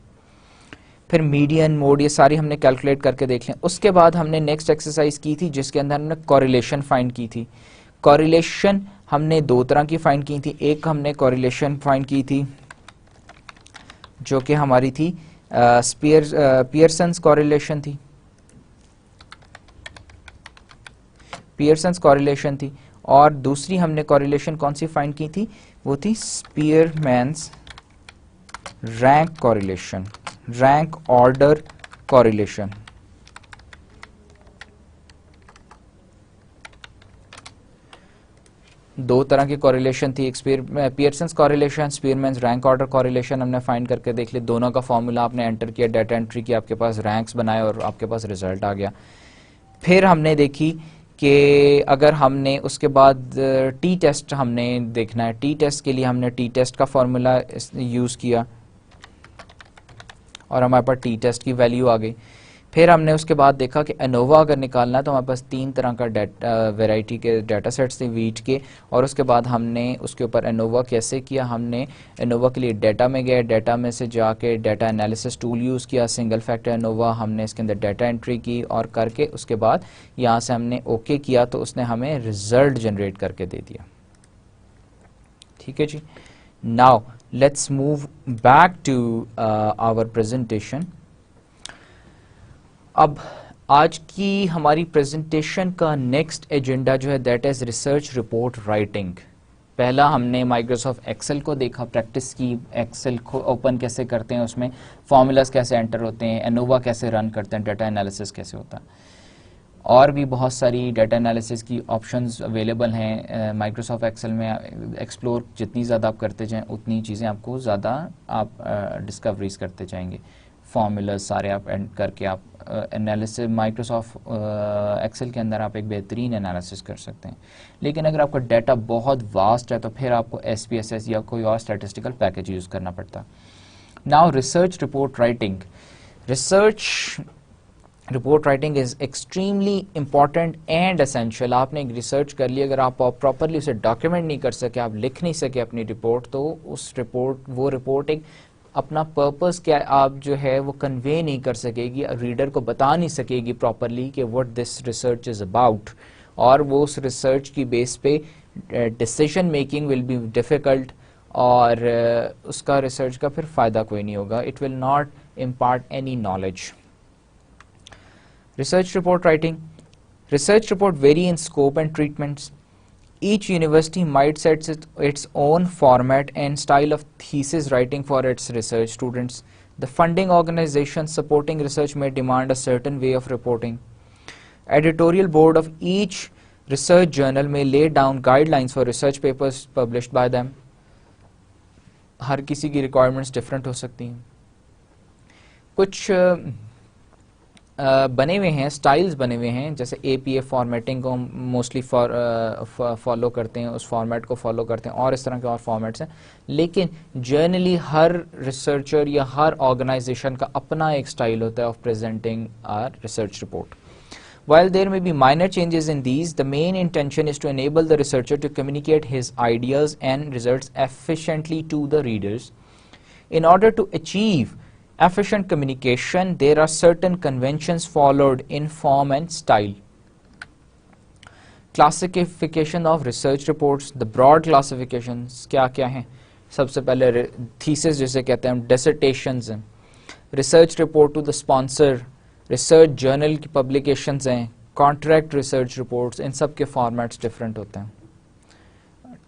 फिर मीडियन, मोड, ये सारी हमने कैलकुलेट करके देख लें। उसके बाद हमने नेक्स्ट एक्सरसाइज की थी जिसके अंदर हमने कोरिलेशन फाइंड की थी। कोरिलेशन हमने दो तरह की फाइंड की थी। एक हमने कोरिलेशन फाइंड की थी जो कि हमारी थी पियर्सन्स कोरिलेशन थी, पियर्सन्स कोरिलेशन थी। और दूसरी हमने कोरिलेशन कौन सी फाइंड की थी, वो थी स्पीयरमैन्स rank correlation, rank order correlation. दो तरह की कोरिलेशन थी, एक Pearson's correlation, स्पीयरमैन्स rank order correlation. हमने फाइंड करके देख लिया, दोनों का फॉर्मूला आपने एंटर किया, डाटा एंट्री की, आपके पास रैंक्स बनाए और आपके पास रिजल्ट आ गया। फिर हमने देखी कि अगर हमने उसके बाद टी टेस्ट हमने देखना है, टी टेस्ट के लिए हमने टी टेस्ट का फॉर्मूला यूज़ किया और हमारे पास टी टेस्ट की वैल्यू आ गई। फिर हमने उसके बाद देखा कि एनोवा अगर निकालना है तो हमारे पास तीन तरह का वैरायटी के डाटा सेट्स थे वीट के, और उसके बाद हमने उसके ऊपर एनोवा कैसे किया, हमने एनोवा के लिए डाटा में गए, डाटा में से जाके डाटा एनालिसिस टूल यूज़ किया, सिंगल फैक्टर एनोवा, हमने इसके अंदर डाटा एंट्री की और करके उसके बाद यहाँ से हमने ओके किया तो उसने हमें रिजल्ट जनरेट करके दे दिया। ठीक है जी। Now let's move back to our presentation. अब आज की हमारी प्रेजेंटेशन का नेक्स्ट एजेंडा जो है that is research report writing. पहला हमने माइक्रोसॉफ्ट एक्सेल को देखा, प्रैक्टिस की, एक्सेल को ओपन कैसे करते हैं, उसमें फॉर्मूलाज कैसे एंटर होते हैं, एनोवा कैसे रन करते हैं, डाटा एनालिसिस कैसे होता है, और भी बहुत सारी डाटा एनालिसिस की ऑप्शंस अवेलेबल हैं माइक्रोसॉफ्ट एक्सेल में। एक्सप्लोर जितनी ज़्यादा आप करते जाएं उतनी चीज़ें आपको ज़्यादा आप डिस्कवरीज करते जाएंगे। फार्मूलाज सारे आप एंड करके आप एनालिसिस माइक्रोसॉफ्ट एक्सेल के अंदर आप एक बेहतरीन एनालिसिस कर सकते हैं। लेकिन अगर आपका डाटा बहुत वास्ट है तो फिर आपको SPSS या कोई और स्टैटिस्टिकल पैकेज यूज़ करना पड़ता है। Now research report writing, research report writing is extremely important and essential. आपने एक रिसर्च कर ली, अगर आप प्रॉपरली उसे डॉक्यूमेंट नहीं कर सके, आप लिख नहीं सके अपनी रिपोर्ट, तो उस वो रिपोर्ट एक अपना पर्पस क्या आप जो है वो कन्वे नहीं कर सकेगी, रीडर को बता नहीं सकेगी प्रॉपरली कि what this research is about, और वो उस रिसर्च की बेस पे decision making will be difficult, और उसका रिसर्च का फिर फ़ायदा कोई नहीं होगा। It will not impart any knowledge. Research report writing Research report vary in scope and treatments. Each university might set its own format and style of thesis writing for its research students. The funding organizations supporting research may demand a certain way of reporting. Editorial board of each research journal may lay down guidelines for research papers published by them. हर किसी की requirements different हो सकती हैं. कुछ बने हुए हैं, styles बने हुए हैं, जैसे APA फॉर्मेटिंग को हम मोस्टली फॉलो करते हैं, उस फॉर्मेट को फॉलो करते हैं, और इस तरह के और फॉर्मेट्स हैं. लेकिन जनरली हर रिसर्चर या हर ऑर्गेनाइजेशन का अपना एक स्टाइल होता है of presenting our research report. While there may be minor changes in these, the main intention is to enable the researcher to communicate his ideas and results efficiently to the readers. In order to achieve efficient communication, there are certain conventions followed in form and style. Classification of research reports, the broad classifications क्या क्या हैं? सबसे पहले thesis जिसे कहते हैं, dissertations हैं, research report to the sponsor, research journal की पब्लिकेशंस हैं, कॉन्ट्रैक्ट रिसर्च रिपोर्ट्स, इन सब के फॉर्मेट्स डिफरेंट होते हैं,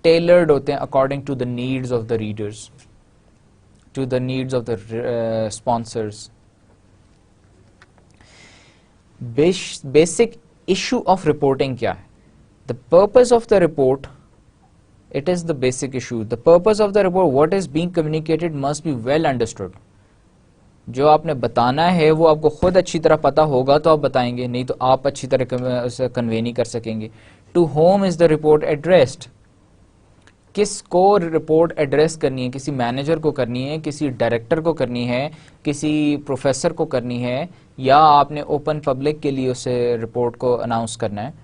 टेलर्ड होते हैं according to the needs of the readers, to the needs of the sponsors. Basic issue of reporting क्या है? The purpose of the report, it is the basic issue. The purpose of the report, what is being communicated must be well understood. जो आपने बताना है वो आपको खुद अच्छी तरह पता होगा तो आप बताएंगे, नहीं तो आप अच्छी तरह उसे कन्वे नहीं कर सकेंगे. To whom is the report addressed, किसको रिपोर्ट एड्रेस करनी है? किसी मैनेजर को करनी है, किसी डायरेक्टर को करनी है, किसी प्रोफेसर को करनी है, या आपने ओपन पब्लिक के लिए उसे रिपोर्ट को अनाउंस करना है?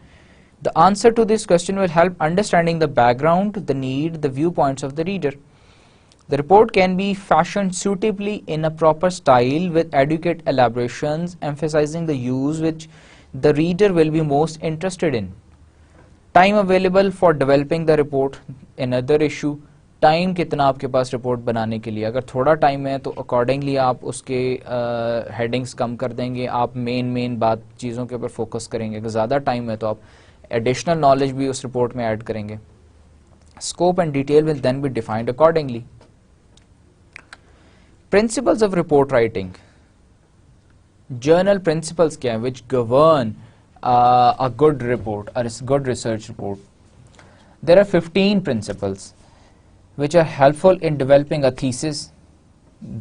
The answer to this question will help understanding the background, the need, the viewpoints of the reader. The report can be fashioned suitably in a proper style with adequate elaborations, emphasizing the use which the reader will be most interested in. Time available for developing the report, another issue. Time कितना आपके पास report बनाने के लिए? अगर थोड़ा time है तो accordingly आप उसके हेडिंग्स कम कर देंगे, आप मेन बात चीज़ों के ऊपर फोकस करेंगे. अगर ज़्यादा टाइम है तो आप एडिशनल नॉलेज भी उस रिपोर्ट में ऐड करेंगे. Scope and detail will then be defined accordingly. Principles of report writing. Journal principles क्या है which govern a good report, a good research report? There are 15 principles which are helpful in developing a thesis.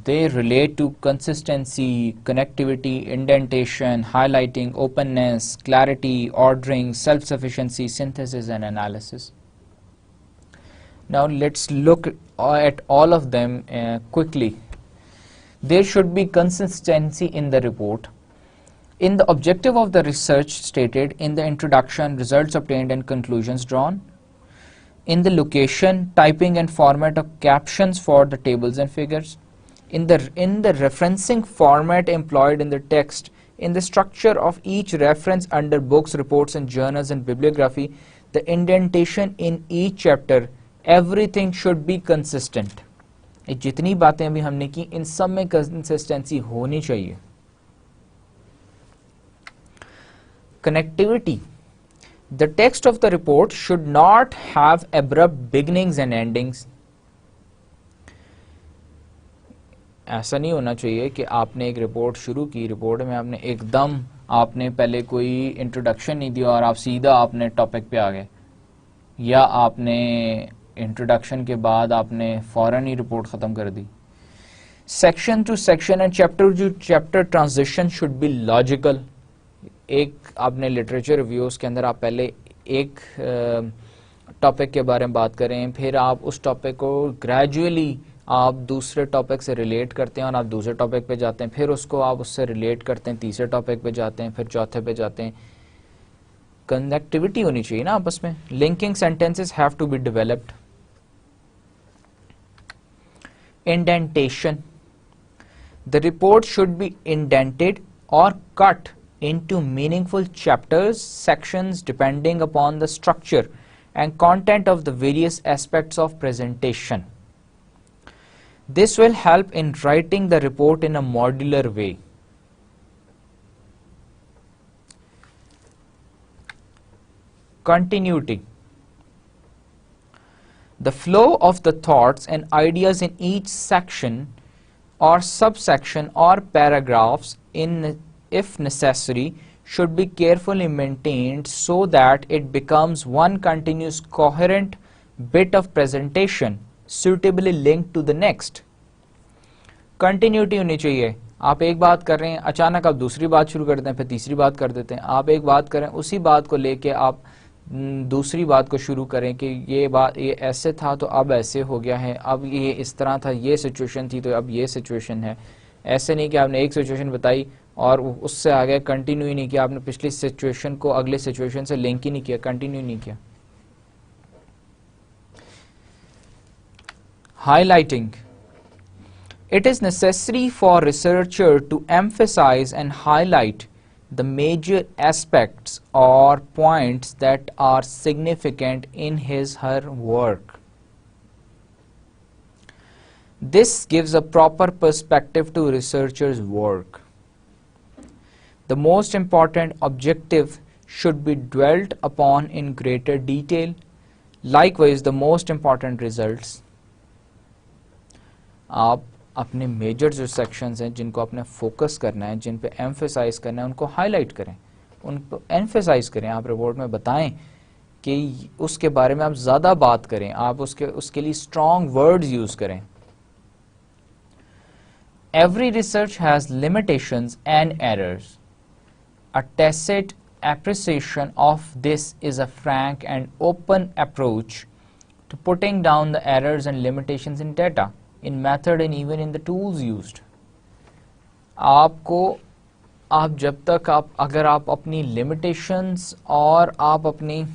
They relate to consistency, connectivity, indentation, highlighting, openness, clarity, ordering, self-sufficiency, synthesis and analysis. Now let's look at all of them quickly. There should be consistency in the report. In the objective of the research stated in the introduction, results obtained and conclusions drawn. In the location, typing and format of captions for the tables and figures. In the referencing format employed in the text. In the structure of each reference under books, reports and journals and bibliography. The indentation in each chapter. Everything should be consistent. ये जितनी बातें अभी हमने की इन सब में consistency होनी चाहिए. Connectivity. The text of the report should not have abrupt beginnings and endings. ऐसा नहीं होना चाहिए कि आपने एक रिपोर्ट शुरू की, रिपोर्ट में आपने एकदम आपने पहले कोई इंट्रोडक्शन नहीं दिया और आप सीधा आपने टॉपिक पे आ गए, या आपने इंट्रोडक्शन के बाद आपने फौरन ही रिपोर्ट ख़त्म कर दी. Section to section and chapter transition should be logical. एक आपने लिटरेचर रिव्यूज़ के अंदर आप पहले एक टॉपिक के बारे में बात करें, फिर आप उस टॉपिक को ग्रेजुअली आप दूसरे टॉपिक से रिलेट करते हैं और आप दूसरे टॉपिक पे जाते हैं, फिर उसको आप उससे रिलेट करते हैं, तीसरे टॉपिक पे जाते हैं, फिर चौथे पे जाते हैं. कनेक्टिविटी होनी चाहिए ना आपस में. Linking sentences have to be developed. Indentation. The report should be indented or cut into meaningful chapters, sections depending upon the structure and content of the various aspects of presentation. This will help in writing the report in a modular way. continuity. The flow of the thoughts and ideas in each section or subsection or paragraphs, if necessary, should be carefully maintained so that it becomes one continuous coherent bit of presentation suitably linked to the next. Continuity होनी चाहिए. आप एक बात कर रहे हैं, अचानक आप दूसरी बात शुरू कर देते हैं, फिर तीसरी बात कर देते हैं. आप एक बात करें, उसी बात को लेके आप दूसरी बात को शुरू करें कि ये बात ये ऐसे था तो अब ऐसे हो गया है, अब ये इस तरह था, ये सिचुएशन थी तो अब ये सिचुएशन है. ऐसे नहीं कि आपने एक सिचुएशन बताई और उससे आगे कंटिन्यू ही नहीं किया, आपने पिछली सिचुएशन को अगले सिचुएशन से लिंक ही नहीं किया, कंटिन्यू नहीं किया. Highlighting. It is necessary for researcher to emphasize and highlight the major aspects or points that are significant in her work. This gives a proper perspective to researcher's work. The most important objective should be dwelt upon in greater detail. Likewise, the most important results. आप अपने major जो sections हैं जिनको आपने focus करना है, जिन पे emphasise करना है, उनको हाईलाइट करें, उनको एम्फेसाइज करें. आप रिपोर्ट में बताएं कि उसके बारे में आप ज़्यादा बात करें, आप उसके लिए स्ट्रॉन्ग वर्ड्स यूज़ करें. Every research has limitations and errors. A tacit appreciation of this is a frank and open approach to putting down the errors and limitations in data, in method and even in the tools used. आप जब तक अगर आप अपनी limitations और आप अपनी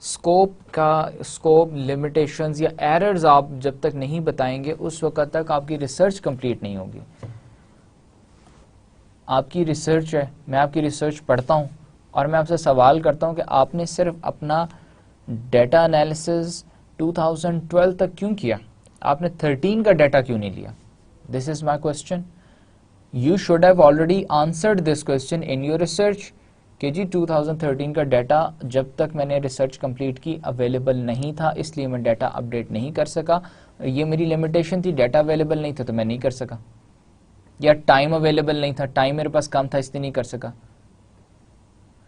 scope limitations या एरर्स आप जब तक नहीं बताएंगे, उस वक्त तक आपकी रिसर्च कंप्लीट नहीं होगी. आपकी रिसर्च है, मैं आपकी रिसर्च पढ़ता हूं और मैं आपसे सवाल करता हूं कि आपने सिर्फ अपना डेटा एनालिसिस 2012 तक क्यों किया, आपने 13 का डाटा क्यों नहीं लिया? This is my question. You should have already answered this question in your research कि जी 2013 का डाटा जब तक मैंने रिसर्च कंप्लीट की अवेलेबल नहीं था, इसलिए मैं डाटा अपडेट नहीं कर सका. ये मेरी लिमिटेशन थी, डाटा अवेलेबल नहीं था तो मैं नहीं कर सका, या टाइम अवेलेबल नहीं था, टाइम मेरे पास कम था इसलिए नहीं कर सका.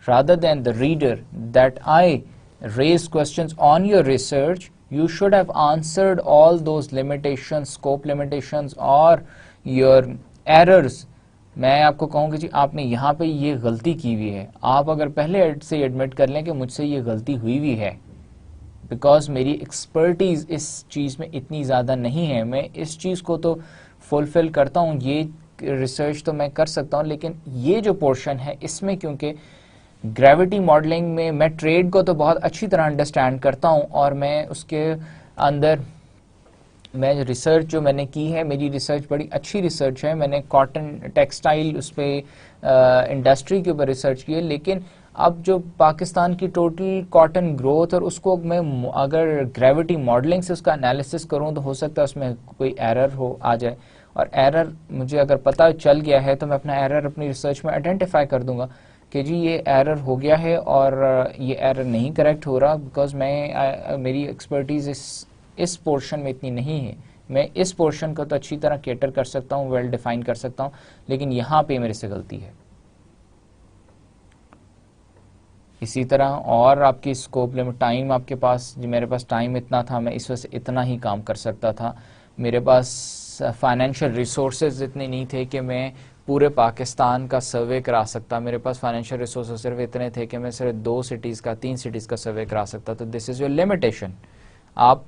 Rather than the reader that I raise questions on your research, you should have answered all those limitations, scope limitations और your errors. मैं आपको कहूँगी जी आपने यहाँ पे ये गलती की हुई है. आप अगर पहले से एडमिट कर लें कि मुझसे ये गलती हुई हुई है, बिकॉज मेरी एक्सपर्टीज इस चीज़ में इतनी ज़्यादा नहीं है, मैं इस चीज़ को तो फुलफिल करता हूँ, ये रिसर्च तो मैं कर सकता हूँ, लेकिन ये जो पोर्शन है इसमें क्योंकि ग्रेविटी मॉडलिंग में मैं ट्रेड को तो बहुत अच्छी तरह अंडरस्टैंड करता हूं और मैं उसके अंदर मैं रिसर्च जो मैंने की है, मेरी रिसर्च बड़ी अच्छी रिसर्च है. मैंने कॉटन टेक्सटाइल उस पर इंडस्ट्री के ऊपर रिसर्च की है, लेकिन अब जो पाकिस्तान की टोटल कॉटन ग्रोथ और उसको मैं अगर ग्रेविटी मॉडलिंग से उसका एनालिसिस करूं तो हो सकता है उसमें कोई एरर हो आ जाए, और एरर मुझे अगर पता चल गया है तो मैं अपना एरर अपनी रिसर्च में आइडेंटिफाई कर दूंगा कि जी ये एरर हो गया है और ये एरर नहीं करेक्ट हो रहा, बिकॉज मेरी एक्सपर्टीज इस पोर्शन में इतनी नहीं है. मैं इस पोर्शन को तो अच्छी तरह कैटर कर सकता हूँ, वेल डिफाइन कर सकता हूँ, लेकिन यहाँ पे मेरे से गलती है. इसी तरह और आपकी स्कोप लिमिट, टाइम आपके पास, जी मेरे पास टाइम इतना था, मैं इस वजह से इतना ही काम कर सकता था. मेरे पास फाइनेंशियल रिसोर्सेज इतने नहीं थे कि मैं पूरे पाकिस्तान का सर्वे करा सकता. मेरे पास फाइनेंशियल रिसोर्सेज सिर्फ इतने थे कि मैं सिर्फ 2 सिटीज़ का 3 सिटीज़ का सर्वे करा सकता. तो दिस इज़ योर लिमिटेशन. आप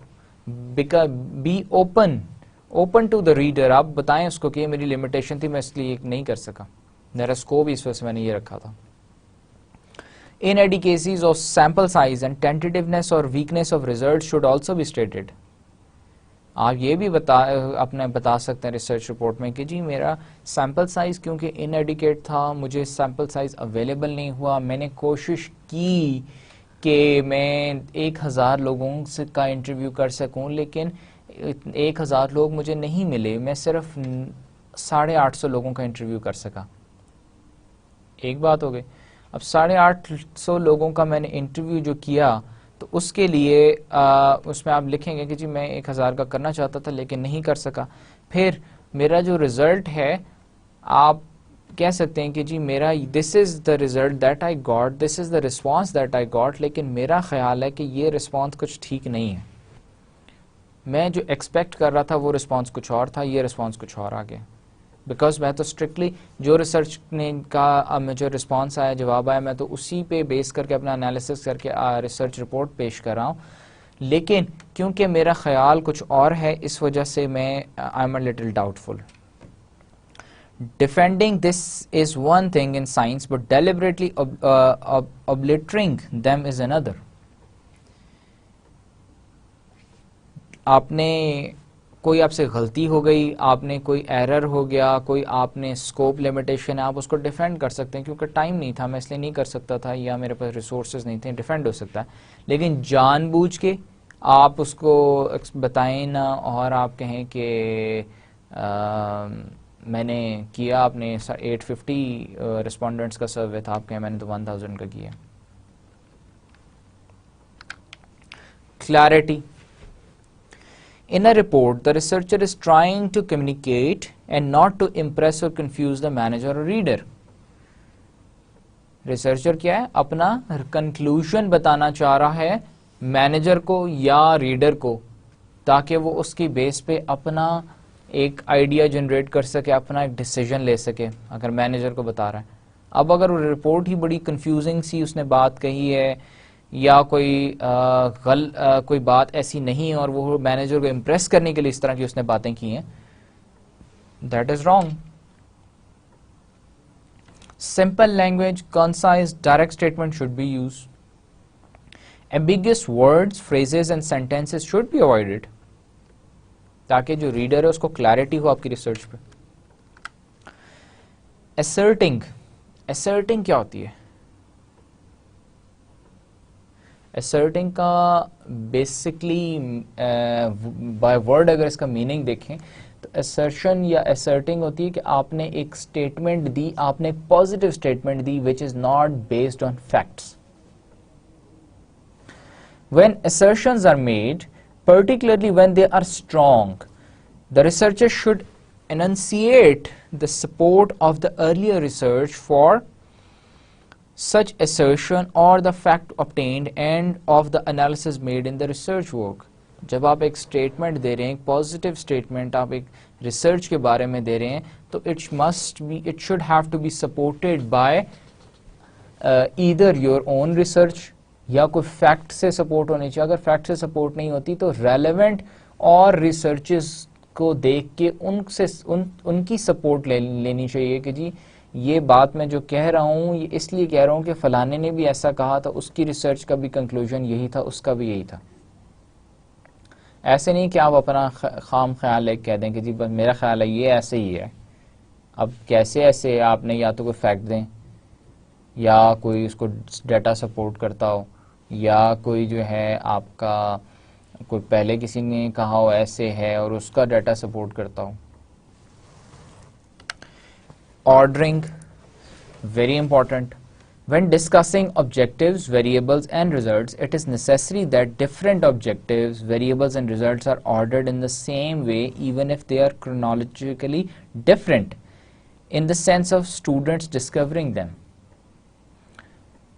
be open to the reader. आप बताएं उसको कि ये मेरी लिमिटेशन थी, मैं इसलिए नहीं कर सका, मेरा स्कोप इस वजह से मैंने ये रखा था. In ad cases of sample size and tentativeness और weakness of result should also be stated. आप ये भी बता सकते हैं रिसर्च रिपोर्ट में कि जी मेरा सैम्पल साइज क्योंकि इनएडिकेट था, मुझे सैम्पल साइज अवेलेबल नहीं हुआ, मैंने कोशिश की कि मैं 1000 लोगों से का इंटरव्यू कर सकूं, लेकिन 1000 लोग मुझे नहीं मिले, मैं सिर्फ 850 लोगों का इंटरव्यू कर सका. एक बात हो गई. अब 850 लोगों का मैंने इंटरव्यू जो किया, तो उसके लिए उसमें आप लिखेंगे कि जी मैं 1000 का करना चाहता था लेकिन नहीं कर सका। फिर मेरा जो रिज़ल्ट है, आप कह सकते हैं कि जी मेरा this is the result that I got, this is the response that I got, लेकिन मेरा ख्याल है कि ये रिस्पांस कुछ ठीक नहीं है। मैं जो एक्सपेक्ट कर रहा था वो रिस्पांस कुछ और था, ये रिस्पांस कुछ और आ गया। बिकॉज मैं तो स्ट्रिक्टली जो रिसर्च ने का जो रिस्पांस आया, जवाब आया, मैं तो उसी पे बेस करके अपना एनालिसिस करके रिसर्च रिपोर्ट पेश कर रहा हूँ। लेकिन क्योंकि मेरा ख्याल कुछ और है, इस वजह से मैं I am a little doubtful. Defending this is one thing in science, but deliberately obliterating them is another. आपने कोई आपसे गलती हो गई, आपने कोई एरर हो गया, कोई आपने स्कोप लिमिटेशन है, आप उसको डिफेंड कर सकते हैं क्योंकि टाइम नहीं था, मैं इसलिए नहीं कर सकता था, या मेरे पास रिसोर्सेज नहीं थे, डिफेंड हो सकता है। लेकिन जानबूझ के आप उसको बताएं ना और आप कहें कि मैंने किया, आपने 850 रिस्पोंडेंट्स का सर्वे था, आप कहें मैंने तो 1000 का किया। Clarity. In a report, the researcher is trying to communicate and not to impress or confuse the manager or reader. Researcher क्या है, अपना कंक्लूजन बताना चाह रहा है मैनेजर को या रीडर को, ताकि वो उसकी बेस पे अपना एक आइडिया जनरेट कर सके, अपना एक डिसीजन ले सके, अगर मैनेजर को बता रहा है। अब अगर रिपोर्ट ही बड़ी कंफ्यूजिंग सी उसने बात कही है, या कोई बात ऐसी नहीं है और वो मैनेजर को इम्प्रेस करने के लिए इस तरह की उसने बातें की हैं, that is wrong. Simple language, concise, direct statement should be use. Ambiguous words, phrases and sentences should be avoided, ताकि जो रीडर है उसको क्लैरिटी हो आपकी रिसर्च पे। असर्टिंग, असर्टिंग क्या होती है? असर्टिंग का बेसिकली बाय वर्ड अगर इसका मीनिंग देखें तो असर्शन या असर्टिंग होती है कि आपने एक स्टेटमेंट दी, आपने एक positive statement the which is not based on facts. When assertions are made, particularly when they are strong, the researcher should enunciate the support of the earlier research for such assertion or the fact obtained and of the analysis made in the research work. जब आप एक statement दे रहे हैं, एक positive statement आप एक research के बारे में दे रहे हैं, तो it should have to be supported by either your own research या कोई फैक्ट से सपोर्ट होनी चाहिए। अगर फैक्ट से सपोर्ट नहीं होती तो रेलेवेंट और रिसर्चेस को देख के उनसे उनकी सपोर्ट लेनी चाहिए कि जी ये बात मैं जो कह रहा हूँ ये इसलिए कह रहा हूँ कि फलाने ने भी ऐसा कहा था, उसकी रिसर्च का भी कंक्लूजन यही था, उसका भी यही था। ऐसे नहीं कि आप अपना खाम ख्याल एक कह दें कि जी बस मेरा ख्याल है ये ऐसे ही है। अब कैसे ऐसे, आपने या तो कोई फैक्ट दें या कोई उसको डाटा सपोर्ट करता हो, या कोई जो है आपका कोई पहले किसी ने कहा हो ऐसे है और उसका डाटा सपोर्ट करता हो। Ordering, very important. When discussing objectives, variables and results, it is necessary that different objectives, variables and results are ordered in the same way even if they are chronologically different in the sense of students discovering them.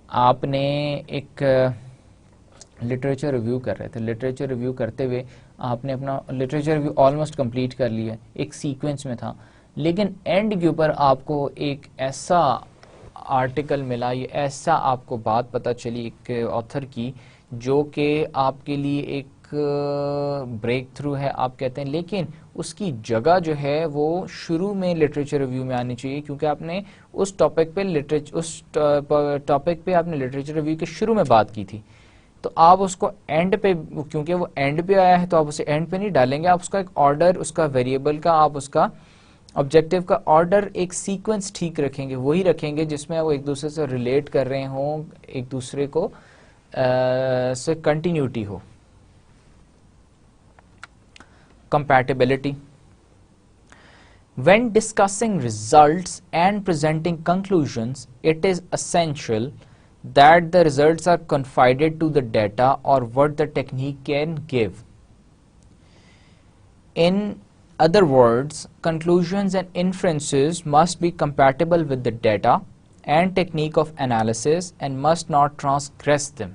आपने एक literature review कर रहे थे, literature review करते हुए आपने अपना literature review almost complete कर लिया, एक सीक्वेंस में था, लेकिन एंड के ऊपर आपको एक ऐसा आर्टिकल मिला, ये ऐसा आपको बात पता चली एक ऑथर की जो कि आपके लिए एक ब्रेक थ्रू है आप कहते हैं, लेकिन उसकी जगह जो है वो शुरू में लिटरेचर रिव्यू में आनी चाहिए, क्योंकि आपने उस टॉपिक पे आपने लिटरेचर रिव्यू के शुरू में बात की थी, तो आप उसको एंड पे, क्योंकि वो एंड पे आया है तो आप उसे एंड पे नहीं डालेंगे, आप उसका एक ऑर्डर, उसका वेरिएबल का, आप उसका ऑब्जेक्टिव का ऑर्डर, एक सीक्वेंस ठीक रखेंगे, वही रखेंगे जिसमें वो एक दूसरे से रिलेट कर रहे हों, एक दूसरे को से कंटिन्यूटी हो। Compatibility, When discussing results and presenting conclusions, it is essential that the results are confided to the data or what the technique can give. In other words, conclusions and inferences must be compatible with the data and technique of analysis and must not transgress them.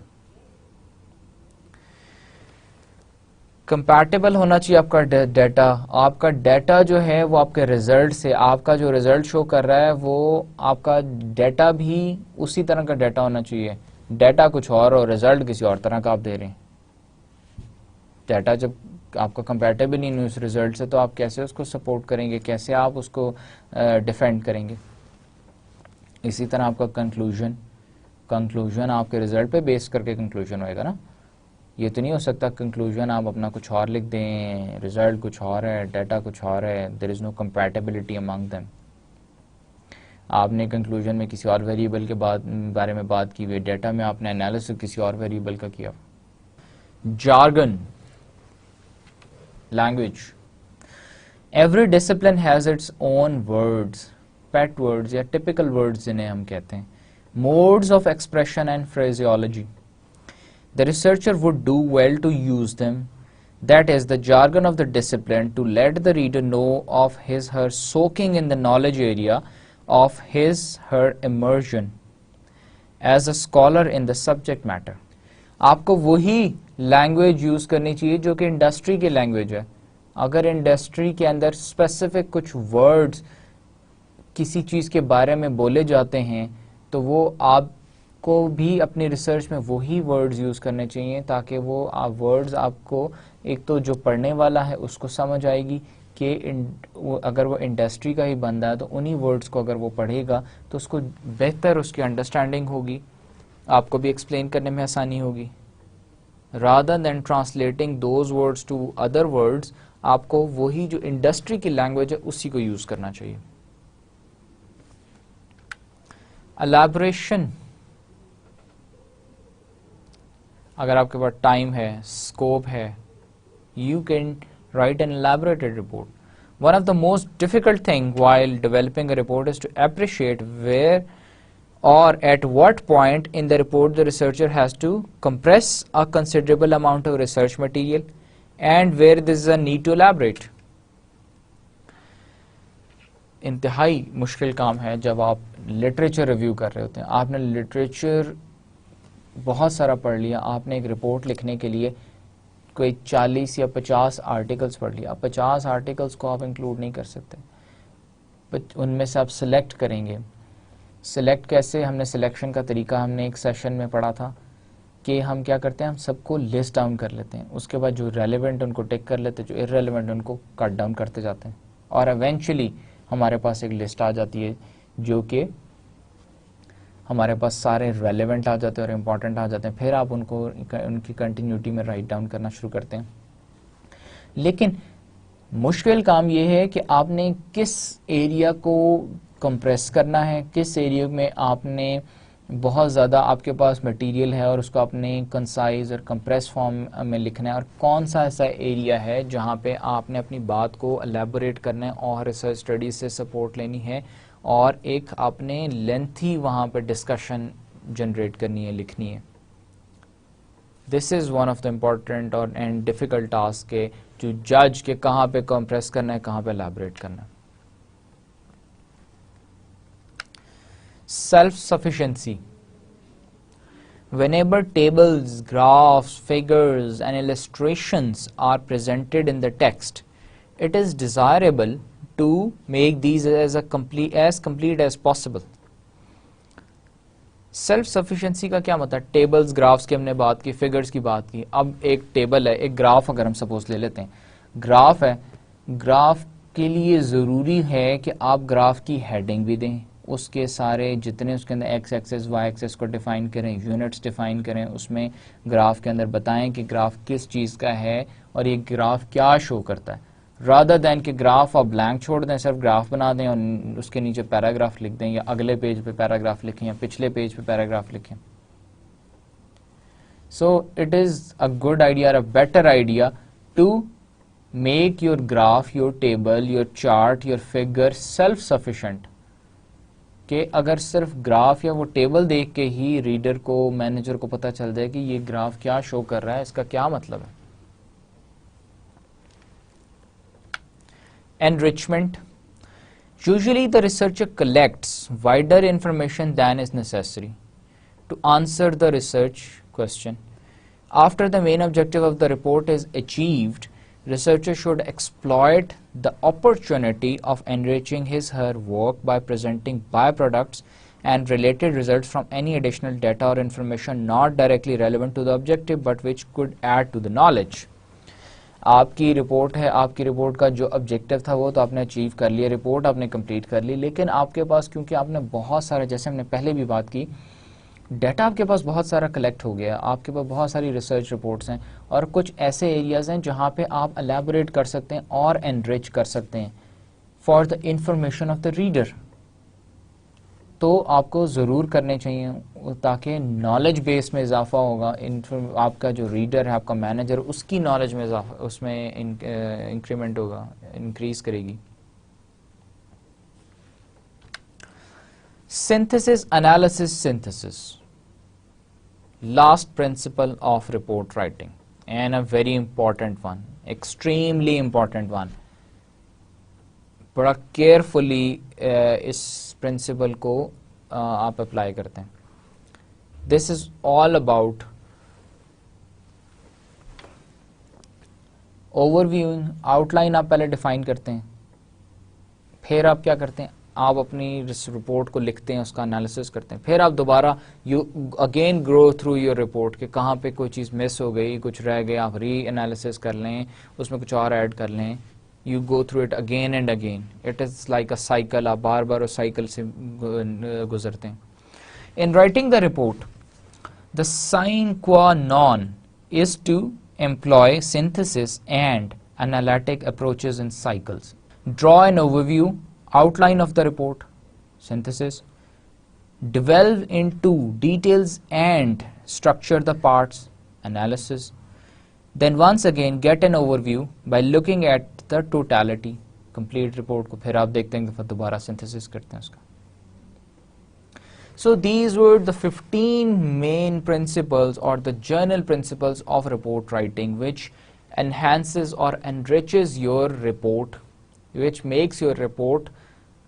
Compatible होना चाहिए आपका data. आपका data जो है वो आपके result से, आपका जो रिजल्ट शो कर रहा है वो आपका डाटा भी उसी तरह का डाटा होना चाहिए. डाटा कुछ और रिजल्ट किसी और तरह का आप दे रहे हैं. डाटा जब आपका कंपैटिबल नहीं उस रिजल्ट से, तो आप कैसे उसको सपोर्ट करेंगे, कैसे आप उसको डिफेंड करेंगे. इसी तरह आपका कंक्लूजन आपके रिजल्ट पे बेस करके कंक्लूजन होएगा ना. ये तो नहीं हो सकता कंक्लूजन आप अपना कुछ और लिख दें, रिजल्ट कुछ और है, डाटा कुछ और है. There is no compatibility among them. आपने कंक्लूजन में किसी और वेरिएबल के बारे में बात की हुई, डाटा में आपने एनालिसिस किसी और वेरिएबल का किया. Jargon, language. Every discipline has its own words, pet words या टिपिकल वर्ड्स जिन्हें हम कहते हैं, modes of expression and phraseology. The researcher would do well to use them, that is, the jargon of the discipline, to let the reader know of his/her soaking in the knowledge area of his/her immersion as a scholar in the subject matter. आपको वही language use करनी चाहिए जो कि industry की language है. अगर industry के अंदर स्पेसिफिक कुछ वर्ड्स किसी चीज़ के बारे में बोले जाते हैं, तो वो आप को भी अपनी रिसर्च में वही वर्ड्स यूज़ करने चाहिए, ताकि वो वर्ड्स आपको एक तो जो पढ़ने वाला है उसको समझ आएगी कि अगर वो इंडस्ट्री का ही बंदा है तो उन्हीं वर्ड्स को अगर वो पढ़ेगा तो उसको बेहतर उसकी अंडरस्टैंडिंग होगी, आपको भी एक्सप्लेन करने में आसानी होगी. Rather than translating those words to other words, आपको वही जो इंडस्ट्री की लैंग्वेज है उसी को यूज़ करना चाहिए. एलैबोरेशन. अगर आपके पास टाइम है, स्कोप है, you can write an elaborated report. One of the most difficult thing while developing a report is to appreciate where or at what point in the report the researcher has to compress a considerable amount of research material and where there is a need to elaborate. इंतहाई मुश्किल काम है जब आप literature review कर रहे होते हैं. आपने लिटरेचर बहुत सारा पढ़ लिया, आपने एक रिपोर्ट लिखने के लिए कोई 40 या 50 आर्टिकल्स पढ़ लिया. अब 50 आर्टिकल्स को आप इंक्लूड नहीं कर सकते, उनमें से आप सिलेक्ट करेंगे. सिलेक्ट कैसे, हमने सिलेक्शन का तरीका हमने एक सेशन में पढ़ा था कि हम क्या करते हैं, हम सबको लिस्ट डाउन कर लेते हैं, उसके बाद जो रेलेवेंट उनको टिक कर लेते हैं, जो इररेलेवेंट उनको कट डाउन करते जाते हैं, और एवेंचुअली हमारे पास एक लिस्ट आ जाती है जो कि हमारे पास सारे रेलेवेंट आ जाते हैं और इम्पॉर्टेंट आ जाते हैं. फिर आप उनको उनकी कंटिन्यूटी में राइट डाउन करना शुरू करते हैं. लेकिन मुश्किल काम ये है कि आपने किस एरिया को कंप्रेस करना है, किस एरिया में आपने बहुत ज़्यादा आपके पास मटेरियल है और उसको आपने कंसाइज और कंप्रेस फॉर्म में लिखना है, और कौन सा ऐसा एरिया है जहाँ पे आपने अपनी बात को एलैबोरेट करना है और रिसर्च स्टडीज से सपोर्ट लेनी है और एक आपने लेंथी वहाँ पर डिस्कशन जनरेट करनी है, लिखनी है. This is one of the important और एंड डिफ़िकल्ट टास्क के जो जज के कहाँ पे कंप्रेस करना है, कहाँ पे एलैबोरेट करना है. Self sufficiency. Whenever tables, graphs, figures and illustrations are presented in the text, it is desirable to make these as complete as possible. Self sufficiency का क्या मतलब? टेबल्स, ग्राफ्स की हमने बात की, फिगर्स की बात की. अब एक टेबल है, एक ग्राफ अगर हम सपोज ले लेते हैं, ग्राफ है, ग्राफ के लिए ज़रूरी है कि आप ग्राफ की हेडिंग भी दें, उसके सारे जितने उसके अंदर एक्स एक्सेस वाई एक्सेस को डिफ़ाइन करें, यूनिट्स डिफ़ाइन करें, उसमें ग्राफ के अंदर बताएं कि ग्राफ किस चीज़ का है और ये ग्राफ क्या शो करता है, रादर दैन कि ग्राफ आप ब्लैंक छोड़ दें, सिर्फ ग्राफ बना दें और उसके नीचे पैराग्राफ लिख दें, या अगले पेज पे पैराग्राफ लिखें या पिछले पेज पे पैराग्राफ लिखें. So it is a good idea, a better idea to make your graph, your table, your chart, your figure self sufficient. कि अगर सिर्फ ग्राफ या वो टेबल देख के ही रीडर को, मैनेजर को पता चल जाए कि ये ग्राफ क्या शो कर रहा है, इसका क्या मतलब है. Enrichment. Usually the researcher collects wider information than is necessary to answer the research question. After the main objective of the report is achieved, researcher should exploit the opportunity of enriching his/her work by presenting byproducts and related results from any additional data or information not directly relevant to the objective but which could add to the knowledge. आपकी report है, आपकी report का जो objective था वो तो आपने achieve कर लिया, रिपोर्ट आपने कंप्लीट कर ली, लेकिन आपके पास क्योंकि आपने बहुत सारा, जैसे हमने पहले भी बात की, डाटा आपके पास बहुत सारा कलेक्ट हो गया, आपके पास बहुत सारी रिसर्च रिपोर्ट्स हैं और कुछ ऐसे एरियाज़ हैं जहाँ पे आप एलैबोरेट कर सकते हैं और एनरिच कर सकते हैं for the information of the reader. तो आपको ज़रूर करने चाहिए ताकि नॉलेज बेस में इजाफा होगा. आपका जो रीडर है, आपका मैनेजर, उसकी नॉलेज में इजाफा, उसमें इंक्रीमेंट होगा, इंक्रीज करेगी. Synthesis, analysis, synthesis. Last principle of report writing and a very important one, extremely important one. बड़ा केयरफुली इस प्रिंसिपल को आप अप्लाई करते हैं. This is all about overviewing. Outline आप पहले डिफाइन करते हैं, फिर आप क्या करते हैं, आप अपनी रिपोर्ट को लिखते हैं, उसका एनालिसिस करते हैं, फिर आप दोबारा you again grow through your report कि कहाँ पे कोई चीज़ मिस हो गई, कुछ रह गया, आप री एनालिसिस कर लें, उसमें कुछ और ऐड कर लें. You go through it again and again. It is like a cycle. आप बार बार उस साइकिल से गुजरते हैं. In writing the report, the sine qua non is to employ synthesis and analytic approaches in cycles. Draw an overview, outline of the report, synthesis. Delve into details and structure the parts, analysis. Then once again get an overview by looking at the totality, complete report को फिर आप देखते हैं कि फिर दोबारा synthesis करते हैं उसका. So these were the 15 main principles or the journal principles of report writing which enhances or enriches your report, which makes your report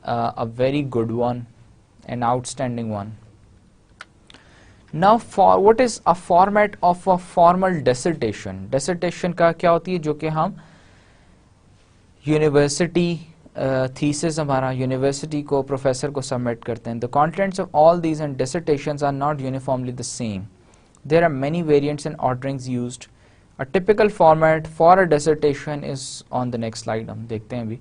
a very good one, an outstanding one. Now for what is a format of a formal dissertation? Dissertation का क्या होती है, जो कि हम university thesis हमारा university को professor को सबमिट करते हैं. The contents of all these and dissertations are not uniformly the same. There are many variants and orderings used. A typical format for a dissertation is on the next slide. हम देखते हैं अभी.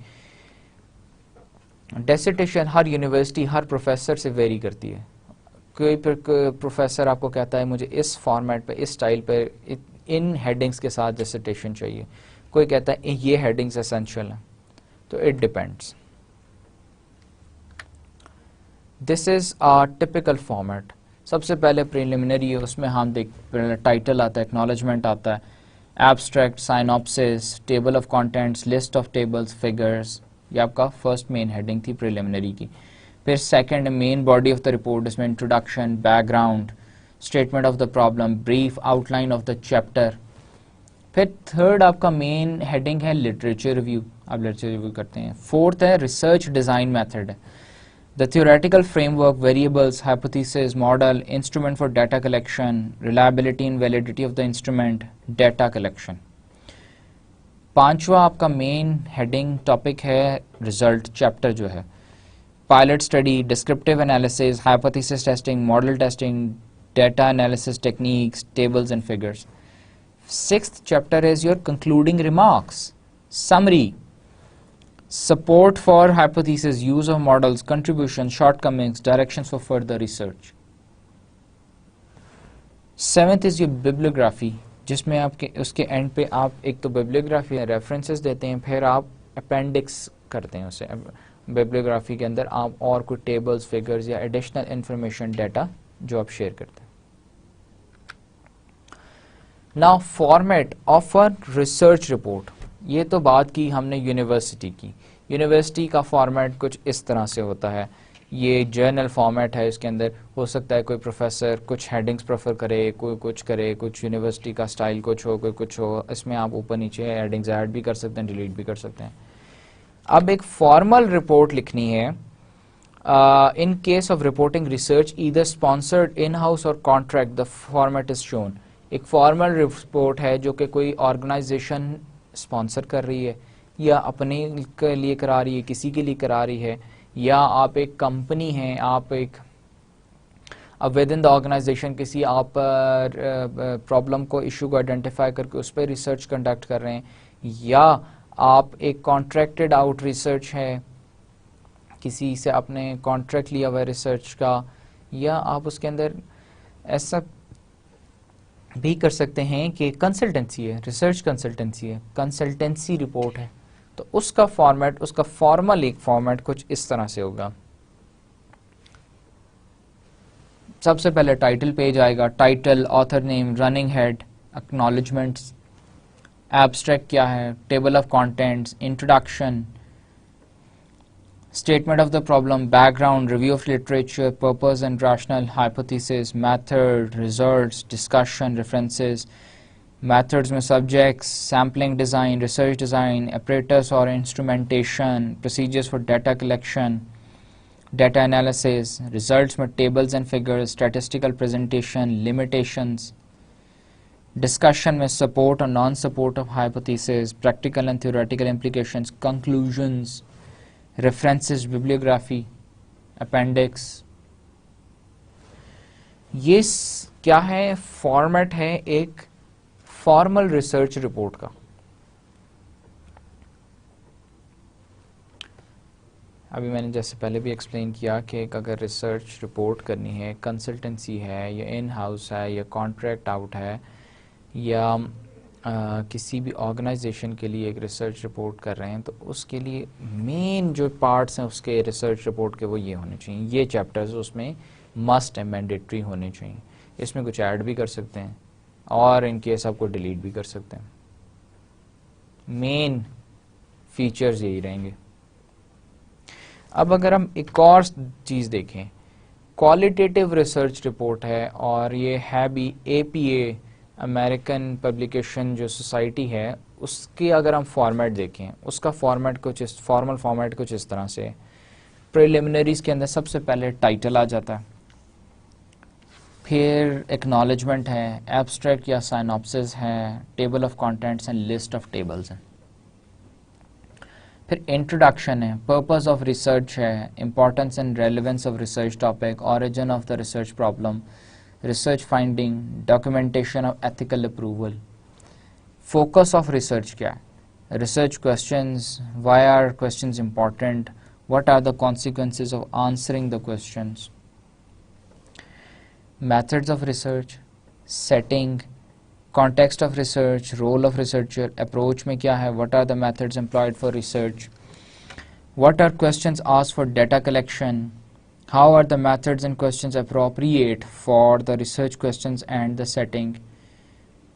Dissertation हर university, हर professor से vary करती है. कोई प्रोफेसर आपको कहता है मुझे इस फॉर्मेट पे, इस स्टाइल पे, इन हेडिंग्स के साथ डिसर्टेशन चाहिए. कोई कहता है ये हेडिंग्स एसेंशियल हैं. तो it depends. This is a typical format. सबसे पहले प्रिलिमिनरी है, उसमें हम देख टाइटल आता है, एक्नॉलेजमेंट आता है, abstract, synopsis, table of contents, list of tables, figures. ये आपका फर्स्ट मेन हेडिंग थी प्रिलिमिनरी की. फिर second main body of the report, इसमें introduction, background, statement of the problem, brief outline of the chapter. फिर third आपका main heading है literature review, आप लिटरेचर रिव्यू करते हैं. फोर्थ है research design method, the theoretical framework, variables, hypothesis, model, instrument for data collection, reliability and validity of the instrument, data collection. पांचवा आपका main heading topic है result chapter जो है, pilot study, descriptive analysis, hypothesis testing, model testing, data analysis techniques, tables and figures. Sixth chapter is your concluding remarks, summary, support for hypothesis, use of models, contributions, shortcomings, directions for further research. Seventh is your bibliography, जिसमें आपके उसके and पे आप एक तो bibliography references देते हैं, फिर आप अपेंडिक्स करते हैं उसे. बिब्लियोग्राफी के अंदर आप और कोई टेबल्स, फिगर्स या एडिशनल इंफॉर्मेशन, डाटा जो आप शेयर करते हैं. Now format of a research report. ये तो बात की हमने यूनिवर्सिटी की। यूनिवर्सिटी का फॉर्मेट कुछ इस तरह से होता है, ये जर्नल फॉर्मेट है। इसके अंदर हो सकता है कोई प्रोफेसर कुछ हेडिंग्स प्रेफर करे, कोई कुछ करे, कुछ यूनिवर्सिटी का स्टाइल कुछ हो, कोई कुछ हो। इसमें आप ऊपर नीचे हेडिंग्स ऐड भी कर सकते हैं, डिलीट भी कर सकते हैं। अब एक फॉर्मल रिपोर्ट लिखनी है। In case of reporting research either sponsored in house or contract, the format is shown. एक फॉर्मल रिपोर्ट है जो कि कोई ऑर्गेनाइजेशन स्पॉन्सर कर रही है, या अपने के लिए करा रही है, किसी के लिए करा रही है, या आप एक कंपनी हैं, आप एक अब विद इन द ऑर्गेनाइजेशन किसी आप प्रॉब्लम को, इशू को आइडेंटिफाई करके उस पर रिसर्च कंडक्ट कर रहे हैं, या आप एक कॉन्ट्रैक्टेड आउट रिसर्च है, किसी से आपने कॉन्ट्रैक्ट लिया हुआ है रिसर्च का, या आप उसके अंदर ऐसा भी कर सकते हैं कि कंसल्टेंसी है, रिसर्च कंसल्टेंसी है, कंसल्टेंसी रिपोर्ट है। तो उसका फॉर्मेट, उसका फॉर्मल एक फॉर्मेट कुछ इस तरह से होगा। सबसे पहले टाइटल पेज आएगा, title, author name, running head, acknowledgements, abstract क्या है, table of contents, introduction, statement of the problem, background, review of literature, purpose and rationale, hypothesis, method, results, discussion, references, methods में subjects, sampling design, research design, apparatus or instrumentation, procedures for data collection, data analysis, results में tables and figures, statistical presentation, limitations, discussion में support or non-support of hypothesis, practical and theoretical implications, conclusions, references, bibliography, appendix. ये क्या है? Format है एक formal research report का। अभी मैंने जैसे पहले भी एक्सप्लेन किया कि अगर रिसर्च रिपोर्ट करनी है, कंसल्टेंसी है या इन हाउस है या कॉन्ट्रैक्ट आउट है या किसी भी ऑर्गेनाइजेशन के लिए एक रिसर्च रिपोर्ट कर रहे हैं, तो उसके लिए मेन जो पार्ट्स हैं उसके रिसर्च रिपोर्ट के वो ये होने चाहिए, ये चैप्टर्स उसमें मस्ट है, मैंडेटरी होने चाहिए। इसमें कुछ ऐड भी कर सकते हैं और इन केस आपको डिलीट भी कर सकते हैं। मेन फीचर्स यही रहेंगे। अब अगर हम एक और चीज़ देखें, क्वालिटेटिव रिसर्च रिपोर्ट है और ये है भी APA, अमेरिकन पब्लिकेशन जो सोसाइटी है, उसकी अगर हम फॉर्मेट देखें, उसका फॉर्मेट कुछ इस फॉर्मल फॉर्मेट कुछ इस तरह से। प्रिलिमिनरीज के अंदर सबसे पहले टाइटल आ जाता है, फिर एक्नॉलेजमेंट है, एब्स्ट्रैक्ट या साइनॉप्सिस है, table of contents and list of tables हैं, फिर इंट्रोडक्शन है, पर्पस ऑफ रिसर्च है, importance and relevance of research topic, origin of the research problem, research finding, documentation of ethical approval, focus of research क्या है, research questions, why are questions important, what are the consequences of answering the questions, methods of research, setting, context of research, role of researcher, approach में क्या है, what are the methods employed for research, what are questions asked for data collection, how are the methods and questions appropriate for the research questions and the setting,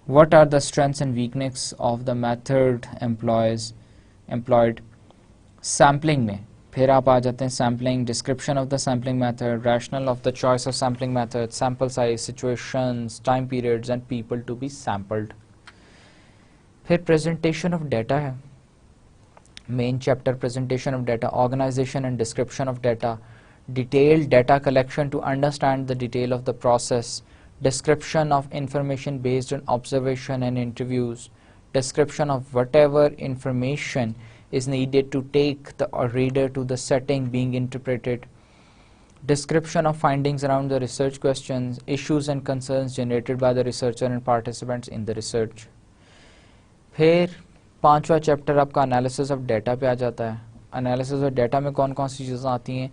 what are the strengths and weaknesses of the method employed, sampling में फिर आप आ जाते हैं sampling, description of the sampling method, rationale of the choice of sampling method, sample size, situations, time periods and people to be sampled। फिर presentation of data है, main chapter presentation of data, organization and description of data, detailed data collection to understand the detail of the process, description of information based on observation and interviews, description of whatever information is needed to take the reader to the setting being interpreted, description of findings around the research questions, issues and concerns generated by the researcher and participants in the research। फिर पांचवा chapter आपका analysis of data पे आ जाता है। Analysis of data में कौन कौन सी चीज़ें आती हैं,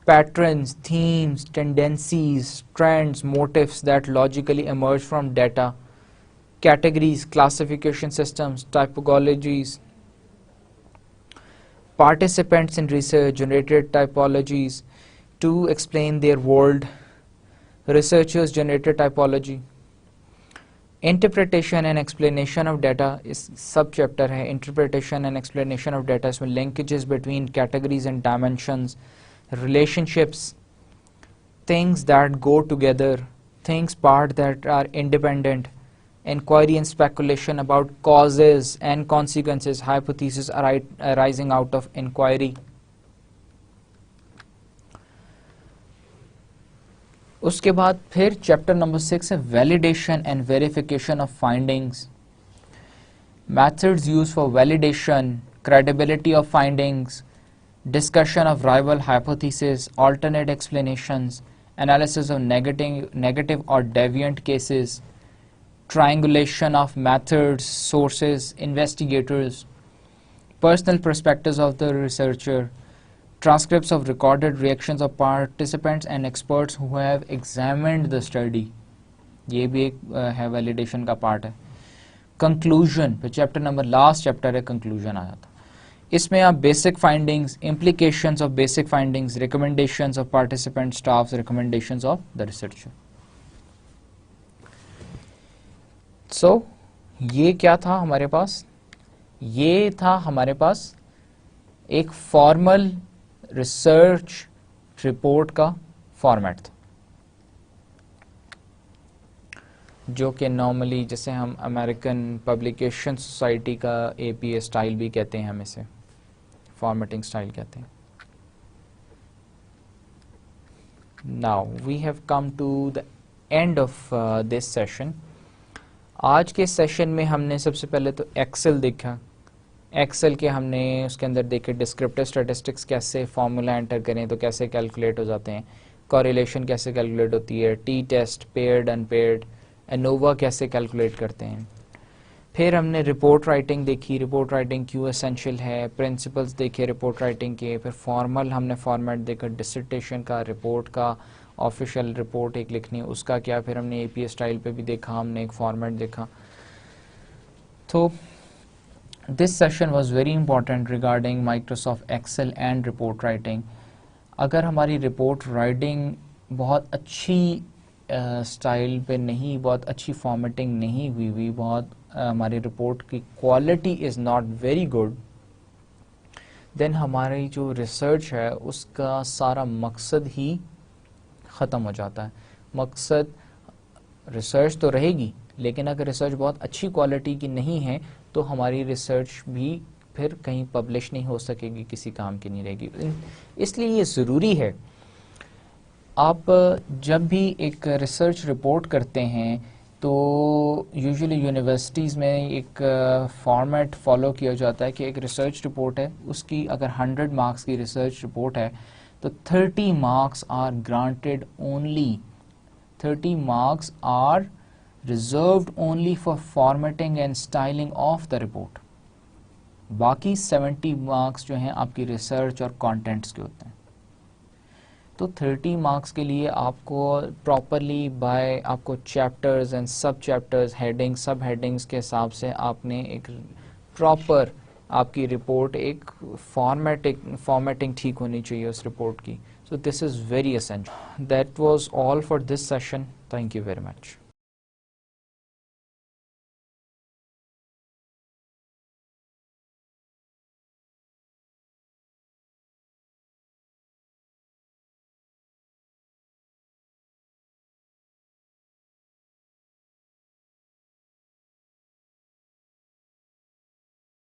patterns, themes, tendencies, trends, motifs that logically emerge from data, categories, classification systems, typologies, participants in research generated typologies to explain their world, researchers generated typology, interpretation and explanation of data इस sub chapter है. Interpretation and explanation of data, इसमें linkages between categories and dimensions, relationships, things that go together, things part that are independent, inquiry and speculation about causes and consequences, hypotheses arising out of inquiry. उसके बाद फिर chapter number 6 है validation and verification of findings, methods used for validation, credibility of findings, discussion of rival hypotheses, alternate explanations, analysis of negative or deviant cases, triangulation of methods, sources, investigators, personal perspectives of the researcher, transcripts of recorded reactions of participants and experts who have examined the study. ये भी एक है validation का part है. Conclusion पे chapter number last chapter है, conclusion आया था. इसमें आप basic findings, implications of basic findings, recommendations of participant staffs, recommendations of the researcher. So ये क्या था हमारे पास? ये था हमारे पास एक फॉर्मल रिसर्च रिपोर्ट का फॉर्मेट था, जो कि नॉर्मली जैसे हम अमेरिकन पब्लिकेशन सोसाइटी का APA स्टाइल भी कहते हैं, हम इसे फॉर्मेटिंग स्टाइल कहते हैं. Now we have come to the end of this session. आज के सेशन में हमने सबसे पहले तो एक्सेल देखा. एक्सेल के हमने उसके अंदर देखे डिस्क्रिप्टिव स्टैटिस्टिक्स, कैसे फॉर्मूला एंटर करें तो कैसे कैलकुलेट हो जाते हैं, कोरिलेशन कैसे कैलकुलेट होती है, T test, paired unpaired, ANOVA कैसे कैलकुलेट करते हैं. फिर हमने रिपोर्ट राइटिंग देखी, रिपोर्ट राइटिंग क्यों एसेंशियल है, प्रिंसिपल्स देखे रिपोर्ट राइटिंग के. फिर फॉर्मल हमने फॉर्मेट देखा डिसर्टेशन का, रिपोर्ट का, ऑफिशियल रिपोर्ट एक लिखनी उसका क्या. फिर हमने APA स्टाइल पे भी देखा, हमने एक फॉर्मेट देखा. तो this session was very important regarding Microsoft Excel and report writing. अगर हमारी रिपोर्ट राइटिंग बहुत अच्छी स्टाइल पे नहीं, बहुत अच्छी फॉर्मेटिंग नहीं हुई, बहुत हमारी रिपोर्ट की quality is not very good, then हमारी जो रिसर्च है उसका सारा मकसद ही ख़त्म हो जाता है. मकसद रिसर्च तो रहेगी, लेकिन अगर रिसर्च बहुत अच्छी क्वालिटी की नहीं है तो हमारी रिसर्च भी फिर कहीं पब्लिश नहीं हो सकेगी, किसी काम की नहीं रहेगी. इसलिए ये ज़रूरी है, आप जब भी एक रिसर्च रिपोर्ट करते हैं तो यूजुअली यूनिवर्सिटीज़ में एक फॉर्मेट फॉलो किया जाता है कि एक रिसर्च रिपोर्ट है, उसकी अगर 100 मार्क्स की रिसर्च रिपोर्ट है तो 30 marks are granted only, 30 marks are reserved only for formatting and styling of the report. बाकी 70 मार्क्स जो हैं आपकी रिसर्च और कंटेंट्स के होते हैं. तो 30 मार्क्स के लिए आपको प्रॉपरली बाय आपको चैप्टर्स एंड सब चैप्टर्स, हेडिंग, सब हेडिंग्स के हिसाब से आपने एक प्रॉपर आपकी रिपोर्ट, एक फॉर्मेटिंग ठीक होनी चाहिए उस रिपोर्ट की. So this is very essential. That was all for this session. Thank you very much.